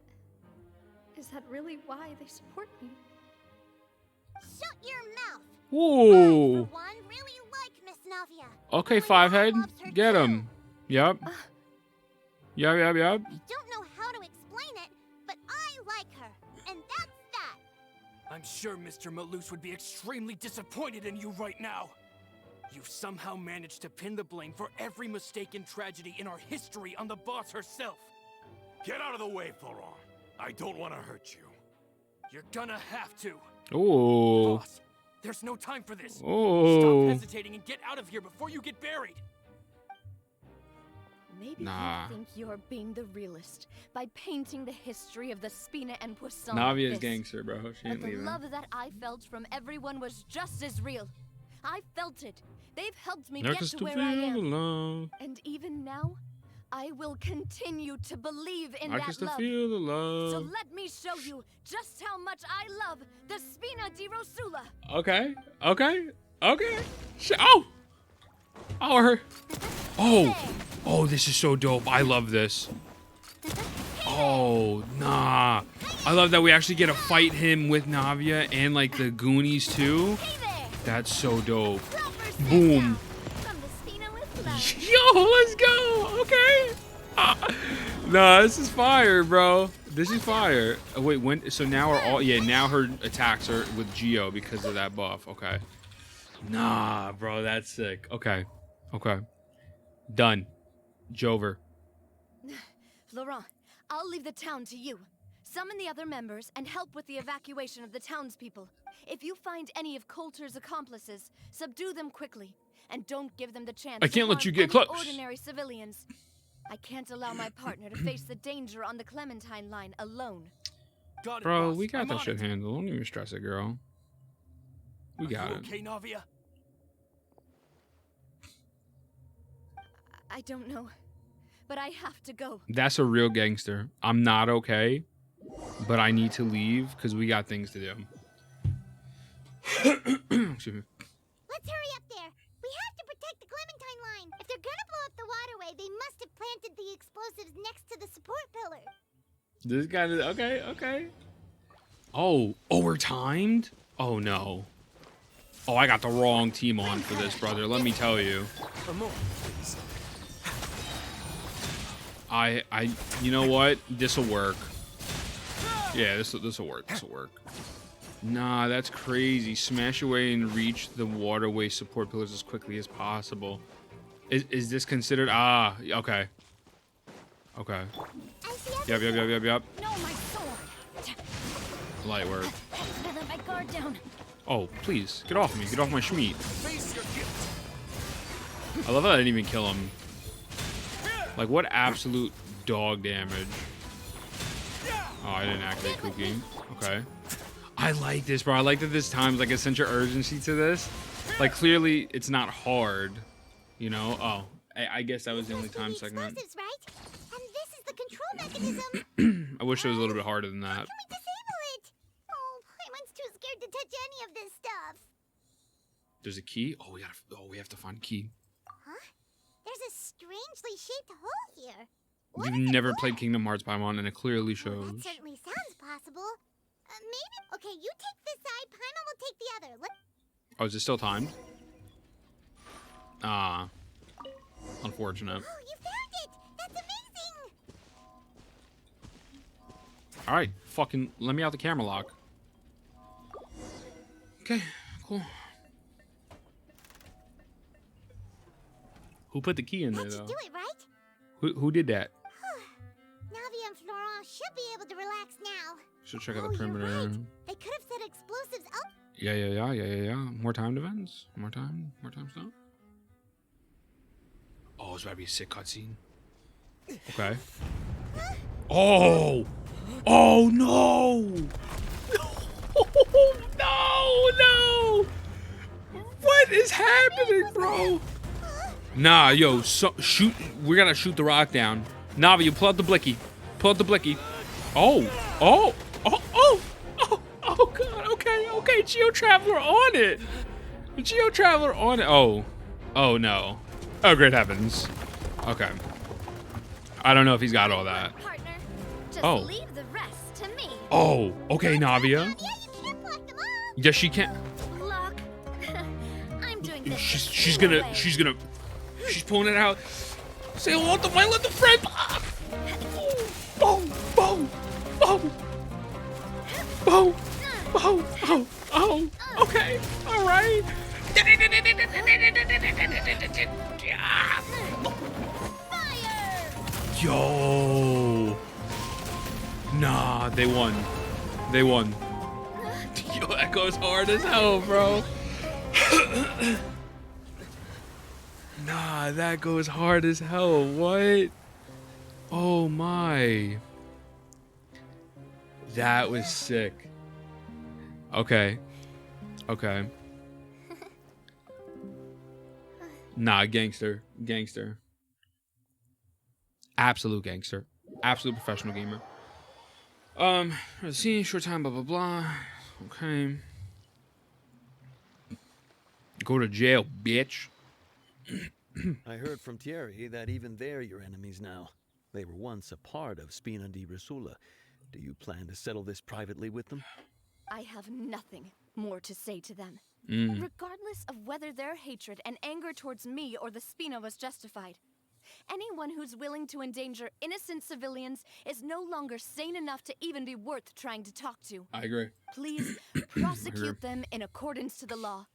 is that really why they support me? Shut your mouth! I, Ooh. for one, really like Miss Navia. Okay, Everyone Fivehead. loves her Get too. him. Yep. Yep. I don't know how to explain it, but I like her, and that's that. I'm sure Mr. Malus would be extremely disappointed in you right now. You've somehow managed to pin the blame for every mistake and tragedy in our history on the boss herself. Get out of the way, Florent. I don't want to hurt you. You're gonna have to. Ooh. Boss, there's no time for this. Stop Ooh. hesitating and get out of here before you get buried. Maybe Nah. you think you're being the realist by painting the history of the Spina and Poisson. Navia like is this. gangster, bro. She But ain't the leaving. love that I felt from everyone was just as real. I felt it. They've helped me Next get is to to where I feel am. love. And even now, I I will continue to believe in I that can still love. feel the So love. let me show you just how much I love the Spina di Rosula. Okay. Okay. Okay. Oh. Oh, her. Oh. Oh, this is so dope. I love this. Oh, nah. I love that we actually get to fight him with Navia and like the Goonies too. Hey there! That's so dope. Proper Boom. From the Spina with love. Yo, let's go. Okay. Nah, this is fire, bro. This is fire. Oh, wait, when? So now we're all. Yeah, now her attacks are with Geo because of that buff. Okay. Nah, bro, that's sick. Okay. Okay. Done. Jover. Florent, I'll leave the town to you. Summon the other members and help with the evacuation of the townspeople. If you find any of Coulter's accomplices, subdue them quickly. And don't give them the chance I can't to let you harm get any close. ordinary civilians. I can't allow my partner to face the danger on the Clementine line alone. Got it, Bro, boss. we got I'm that on shit it. handled. Don't even stress it, girl. We got You it. okay, Navia? I don't know, but I have to go. That's a real gangster. I'm not okay, but I need to leave because we got things to do. Excuse me. Let's hurry up there. We have to protect the Clementine line. If they're gonna blow up the waterway, they must have planted the explosives next to the support pillar. This guy is okay, okay. Oh, we're timed? Oh no. Oh, I got the wrong team on for this, brother. Let me tell you. A moment, please. You know what? This'll work. Yeah, this'll work. This'll work. Nah, that's crazy. Smash away and reach the waterway support pillars as quickly as possible. Is this considered? Ah, okay. Okay. Yep. No, my sword. Light work. I let my guard down. Oh, please. Get off me. Get off my schmeat. Face your guilt. I love how I didn't even kill him. Like, what absolute dog damage. Oh, I didn't activate Cookie. Okay. I like this, bro. I like that this time's like a sense of urgency to this. Like, clearly, it's not hard. You know? Oh, I guess that was the only time segment. Explosives, right? And this is the control mechanism. I wish it was a little bit harder than that. Can we disable it? Oh, Paimon's too scared to touch any of this stuff. There's a key? Oh, we have to find a key. Huh? There's a strangely shaped hole here. What You've is it never for? played Kingdom Hearts Paimon, and it clearly Well, shows. that certainly sounds possible. Maybe. Okay, you take this side. Paimon will take the other. Oh, is it still timed? Ah. Unfortunate. Oh, you found it! That's amazing! Alright, fucking let me out the camera lock. Okay, cool. Who put the key in there, That should though? do it, right? Who did that? Navia and Florent should be able to relax now. Should check out Oh, the you're perimeter. right. They could have set explosives up. Yeah. More time events. More time stuff. Oh, it's about to be a sick cutscene. Okay. Oh! Oh no! No! What is happening, bro? Nah, yo, shoot. We gotta shoot the rock down. Navi, you pull out the blicky. Pull out the blicky. Oh, God. Okay. Geo Traveler on it. Geo Traveler on it. Oh no. Oh, great heavens. Okay. I don't know if he's got all that. Partner, just Oh. leave the rest to me. Oh, okay, Navia. Yeah, you can't block them off. Yes, she can. Look, I'm doing this. She's pulling it out. Say, let the friend pop. Boom. Okay, all right. Fire! Yo. Nah, they won. Yo, that goes hard as hell, bro. Nah, that goes hard as hell. What? Oh my. That was sick. Okay. Nah, gangster. Absolute gangster. Absolute professional gamer. See, short time, blah, blah, blah. Okay. Go to jail, bitch. I heard from Thierry that even they're your enemies now. They were once a part of Spina di Rosula. Do you plan to settle this privately with them? I have nothing more to say to them. Mm. Regardless of whether their hatred and anger towards me or the Spina was justified. Anyone who's willing to endanger innocent civilians is no longer sane enough to even be worth trying to talk to. I agree. Please prosecute them in accordance to the law.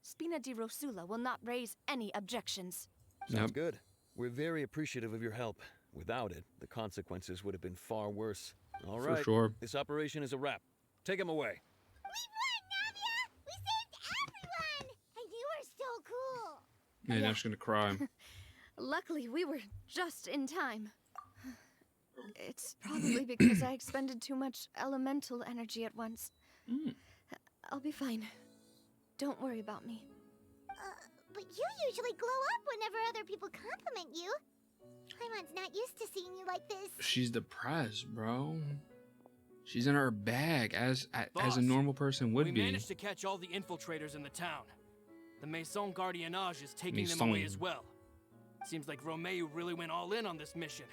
Spina di Rosula will not raise any objections. Sounds good. We're very appreciative of your help. Without it, the consequences would have been far worse. All right. For sure. This operation is a wrap. Take him away. We won, Navia! We saved everyone! And you are so cool! Yeah, now she's gonna cry. Luckily, we were just in time. It's probably because I expended too much elemental energy at once. I'll be fine. Don't worry about me. But you usually glow up whenever other people compliment you. Paimon's not used to seeing you like this. She's depressed, bro. She's in her bag as Boss, a normal person would we be. managed to catch all the infiltrators in the town. The Maison Gardiennage is taking them away as well. Seems like Romeu really went all in on this mission.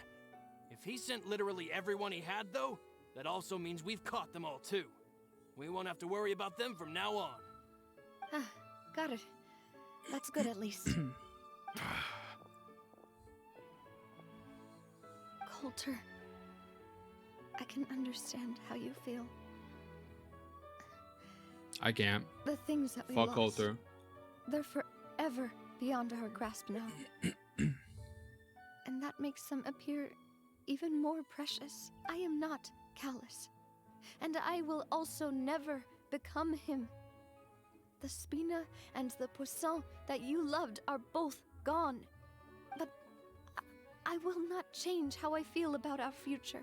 If he sent literally everyone he had, though, that also means we've caught them all too. We won't have to worry about them from now on. Got it. That's good at least. Coulter, I can understand how you feel. I can't. The things that we Fuck lost, Coulter. they're forever beyond our grasp now. And that makes them appear even more precious. I am not callous. And I will also never become him. The Spina and the Poisson that you loved are both gone. But I will not change how I feel about our future.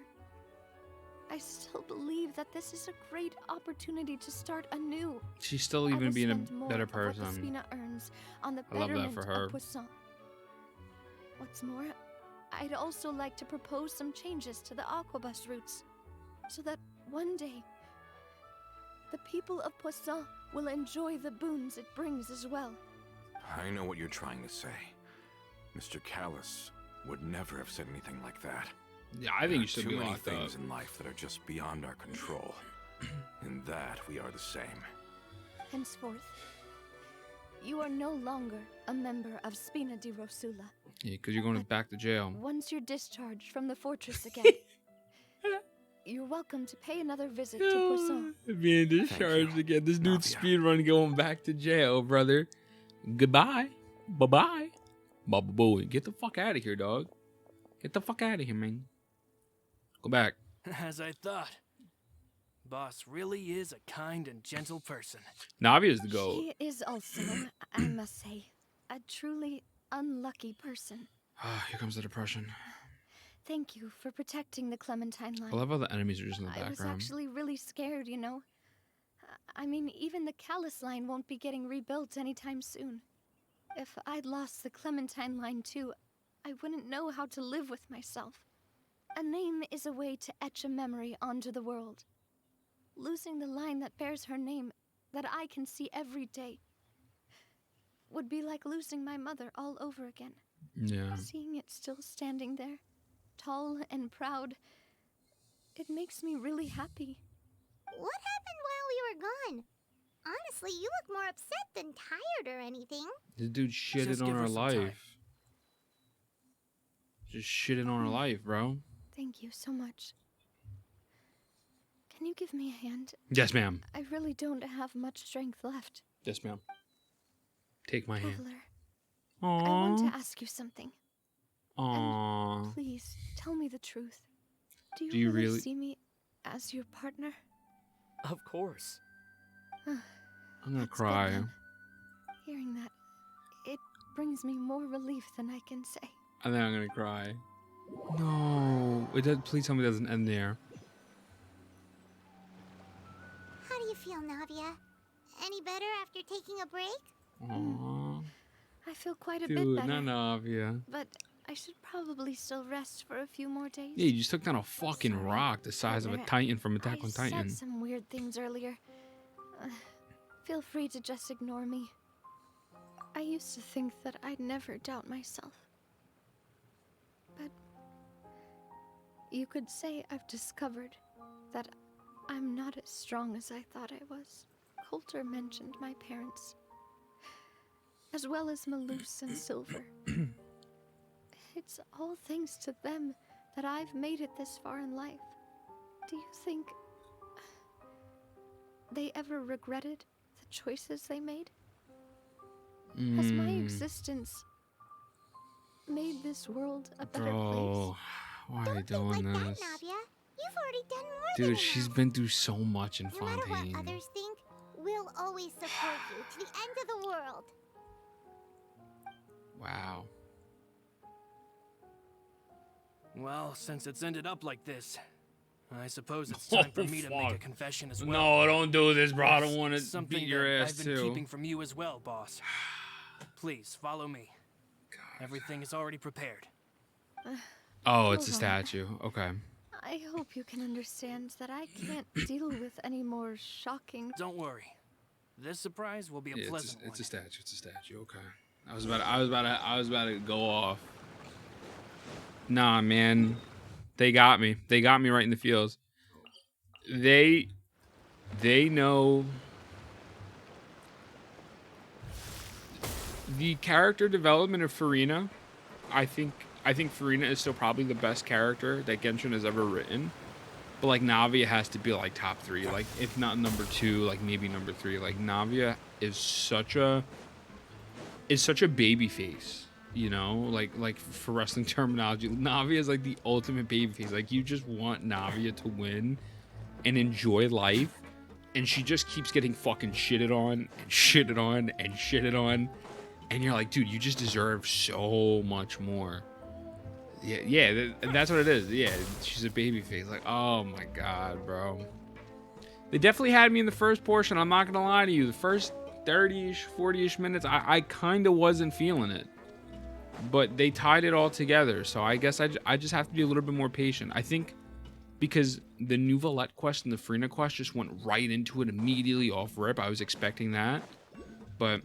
I still believe that this is a great opportunity to start anew. She's still I even will being spend a more better of what the person. Spina earns on the I love that betterment for her. of Poisson. What's more, I'd also like to propose some changes to the Aquabus routes, so that one day the people of Poisson will enjoy the boons it brings as well. I know what you're trying to say. Mr. Callus would never have said anything like that. Yeah, I think you should Too be many locked up. things in life that are just beyond our control. In that, we are the same. Henceforth, you are no longer a member of Spina di Rosula. Yeah, because you're going back to jail. Once you're discharged from the fortress again, you're welcome to pay another visit to Poisson. Being discharged discharged again. This dude's Navia. speedrun going back to jail, brother. Goodbye. Bye-bye. Baba boy. Get the fuck out of here, dog. Get the fuck out of here, man. Go back. As I thought. Boss really is a kind and gentle person. Navia's the goat. She is also, I must say, a truly unlucky person. Here comes the depression. Thank you for protecting the Clementine line. I love how the enemies are just in the I was background. actually really scared, you know. I mean, even the Callus line won't be getting rebuilt anytime soon. If I'd lost the Clementine line too, I wouldn't know how to live with myself. A name is a way to etch a memory onto the world. Losing the line that bears her name, that I can see every day, would be like losing my mother all over again. Yeah. Seeing it still standing there, tall and proud, it makes me really happy. What happened while we were gone? Honestly, you look more upset than tired or anything. This dude shitted Just on give her her some time. life. Just shitting on her life, bro. Thank you so much. Can you give me a hand? Yes, ma'am. I really don't have much strength left. Yes, ma'am. Take my hand. Traveler, I want Aww. to ask you something. Aww. Please, tell me the truth. Do Do you you really really- see me as your partner? Of course. I'm gonna That's good cry. then. Hearing that, it brings me more relief than I can say. I think I'm gonna cry. No. It does, please tell me it doesn't end there. How do you feel, Navia? Any better after taking a break? Aww. I feel quite a bit Dude, better. not Navia. But I should probably still rest for a few more days. Yeah, you just took down a fucking Sorry, rock the size of a partner. Titan from Attack I on Titan. said some weird things earlier. Feel free to just ignore me. I used to think that I'd never doubt myself. But you could say I've discovered that I'm not as strong as I thought I was. Coulter mentioned my parents, as well as Malus and Silver. It's all thanks to them that I've made it this far in life. Do you think they ever regretted the choices they made? Has my existence made this world a better Bro, why are you Don't doing think like this? that, Navia. You've already done more than Dude, she's enough. been through so much in No matter what Fontaine. others think, we'll always support you to the end of the world. Wow. Well, since it's ended up like this, I suppose it's time for me to make a fuck. confession as well. No, don't do this, bro. I don't want to Something beat your that ass I've been too. keeping from you as well, boss. Please follow me. Everything is already prepared. Oh, it's a Hold on. statue. Okay. I hope you can understand that I can't deal with any more shocking. Don't worry. This surprise will be a Yeah, pleasant it's a one. statue. It's a statue. Okay. I was about to go off. Nah, man. They got me. They got me right in the feels. They know the character development of Farina. I think Farina is still probably the best character that Genshin has ever written. But like Navia has to be like top 3, like if not number 2, like maybe number 3. Like Navia is such a baby face, you know, like for wrestling terminology. Navia is like the ultimate baby face. Like you just want Navia to win and enjoy life, and she just keeps getting fucking shitted on and shitted on and shitted on, and you're like, dude, you just deserve so much more. Yeah, that's what it is. Yeah, she's a baby face. Like, oh my god, bro. They definitely had me in the first portion. I'm not gonna lie to you. The first 30-ish, 40-ish minutes, I kind of wasn't feeling it. But they tied it all together. So I guess I just have to be a little bit more patient. I think because the new Valette quest and the Farina quest just went right into it immediately off rip. I was expecting that. But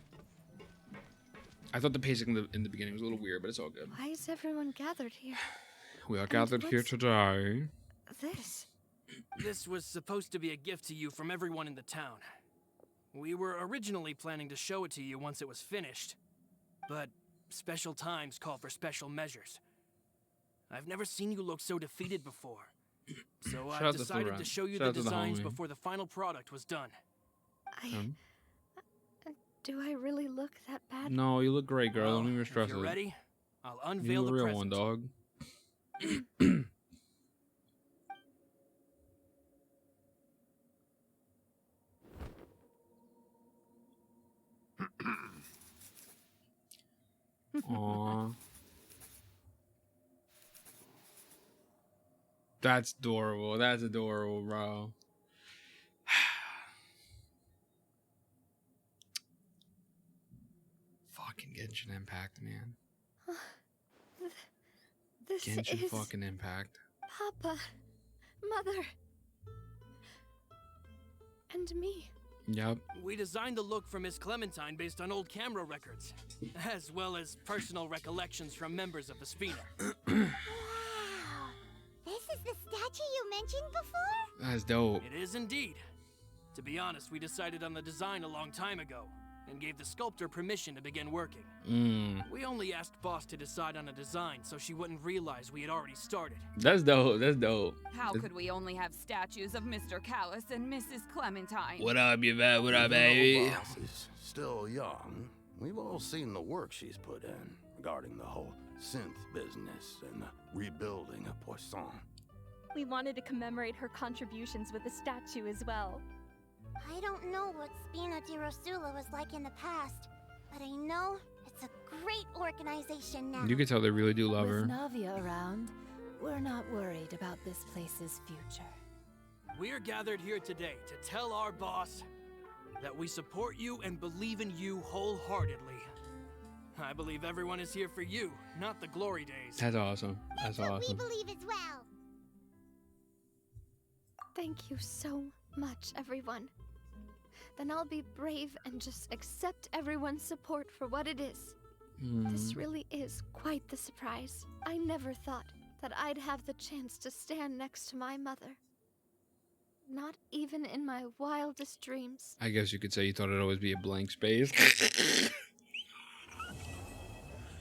I thought the pacing in the beginning was a little weird, but it's all good. Why is everyone gathered here? We are gathered here what's- today. This. This was supposed to be a gift to you from everyone in the town. We were originally planning to show it to you once it was finished, but special times call for special measures. I've never seen you look so defeated before, so Shout I out to decided Thora. to show you Shout the out to the designs homie. before the final product was done. Do I really look that bad? No, you look great, girl. Well, Don't even if stress you're it. ready, I'll You unveil a the real present. one, dog. Aww. That's adorable. That's adorable, bro. Fucking Genshin Impact, man. This Genshin is fucking Impact. Papa, Mother, and me. Yep. We designed the look for Miss Clementine based on old camera records, as well as personal recollections from members of the Spina. Wow. This is the statue you mentioned before? That's dope. It is indeed. To be honest, we decided on the design a long time ago, and gave the sculptor permission to begin working. We only asked Boss to decide on a design so she wouldn't realize we had already started. That's dope. That's dope. How could we only have statues of Mr. Callus and Mrs. Clementine? What up, you vet? What up, Even though baby? Boss is still young, we've all seen the work she's put in regarding the whole synth business and the rebuilding of Poisson. We wanted to commemorate her contributions with a statue as well. I don't know what Spina di Rosula was like in the past, but I know it's a great organization now. You can tell they really do love her. With Navia around, we're not worried about this place's future. We are gathered here today to tell our boss that we support you and believe in you wholeheartedly. I believe everyone is here for you, not the glory days. That's awesome. That's What we awesome. believe as well. Thank you so much, everyone. Then I'll be brave and just accept everyone's support for what it is. This really is quite the surprise. I never thought that I'd have the chance to stand next to my mother. Not even in my wildest dreams. I guess you could say you thought it'd always be a blank space.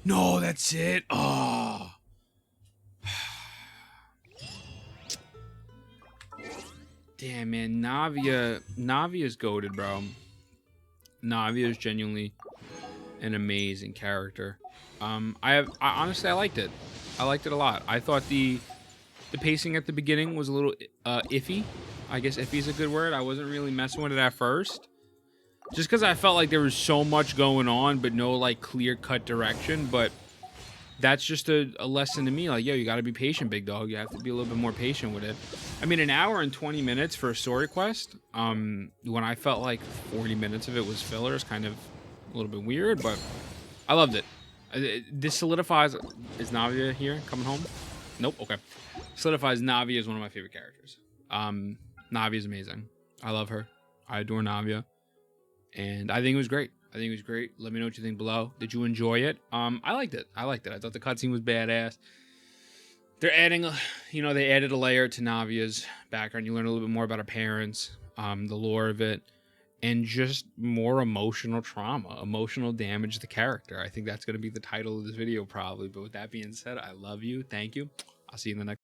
No, that's it. Oh. Damn, man. Navia's goated, bro. Navia is genuinely an amazing character. Honestly, I liked it. I liked it a lot. I thought the pacing at the beginning was a little iffy. I guess iffy is a good word. I wasn't really messing with it at first. Just because I felt like there was so much going on, but no, like, clear-cut direction. But that's just a lesson to me. Like, yo, you got to be patient, big dog. You have to be a little bit more patient with it. I mean, an hour and 20 minutes for a story quest, when I felt like 40 minutes of it was filler, is kind of a little bit weird, but I loved it. This solidifies... Is Navia here? Coming home? Nope. Okay. Solidifies Navia as one of my favorite characters. Navia is amazing. I love her. I adore Navia. And I think it was great. Let me know what you think below. Did you enjoy it? I liked it. I thought the cutscene was badass. They're adding, they added a layer to Navia's background. You learn a little bit more about her parents, the lore of it, and just more emotional trauma, emotional damage to the character. I think that's going to be the title of this video probably. But with that being said, I love you. Thank you. I'll see you in the next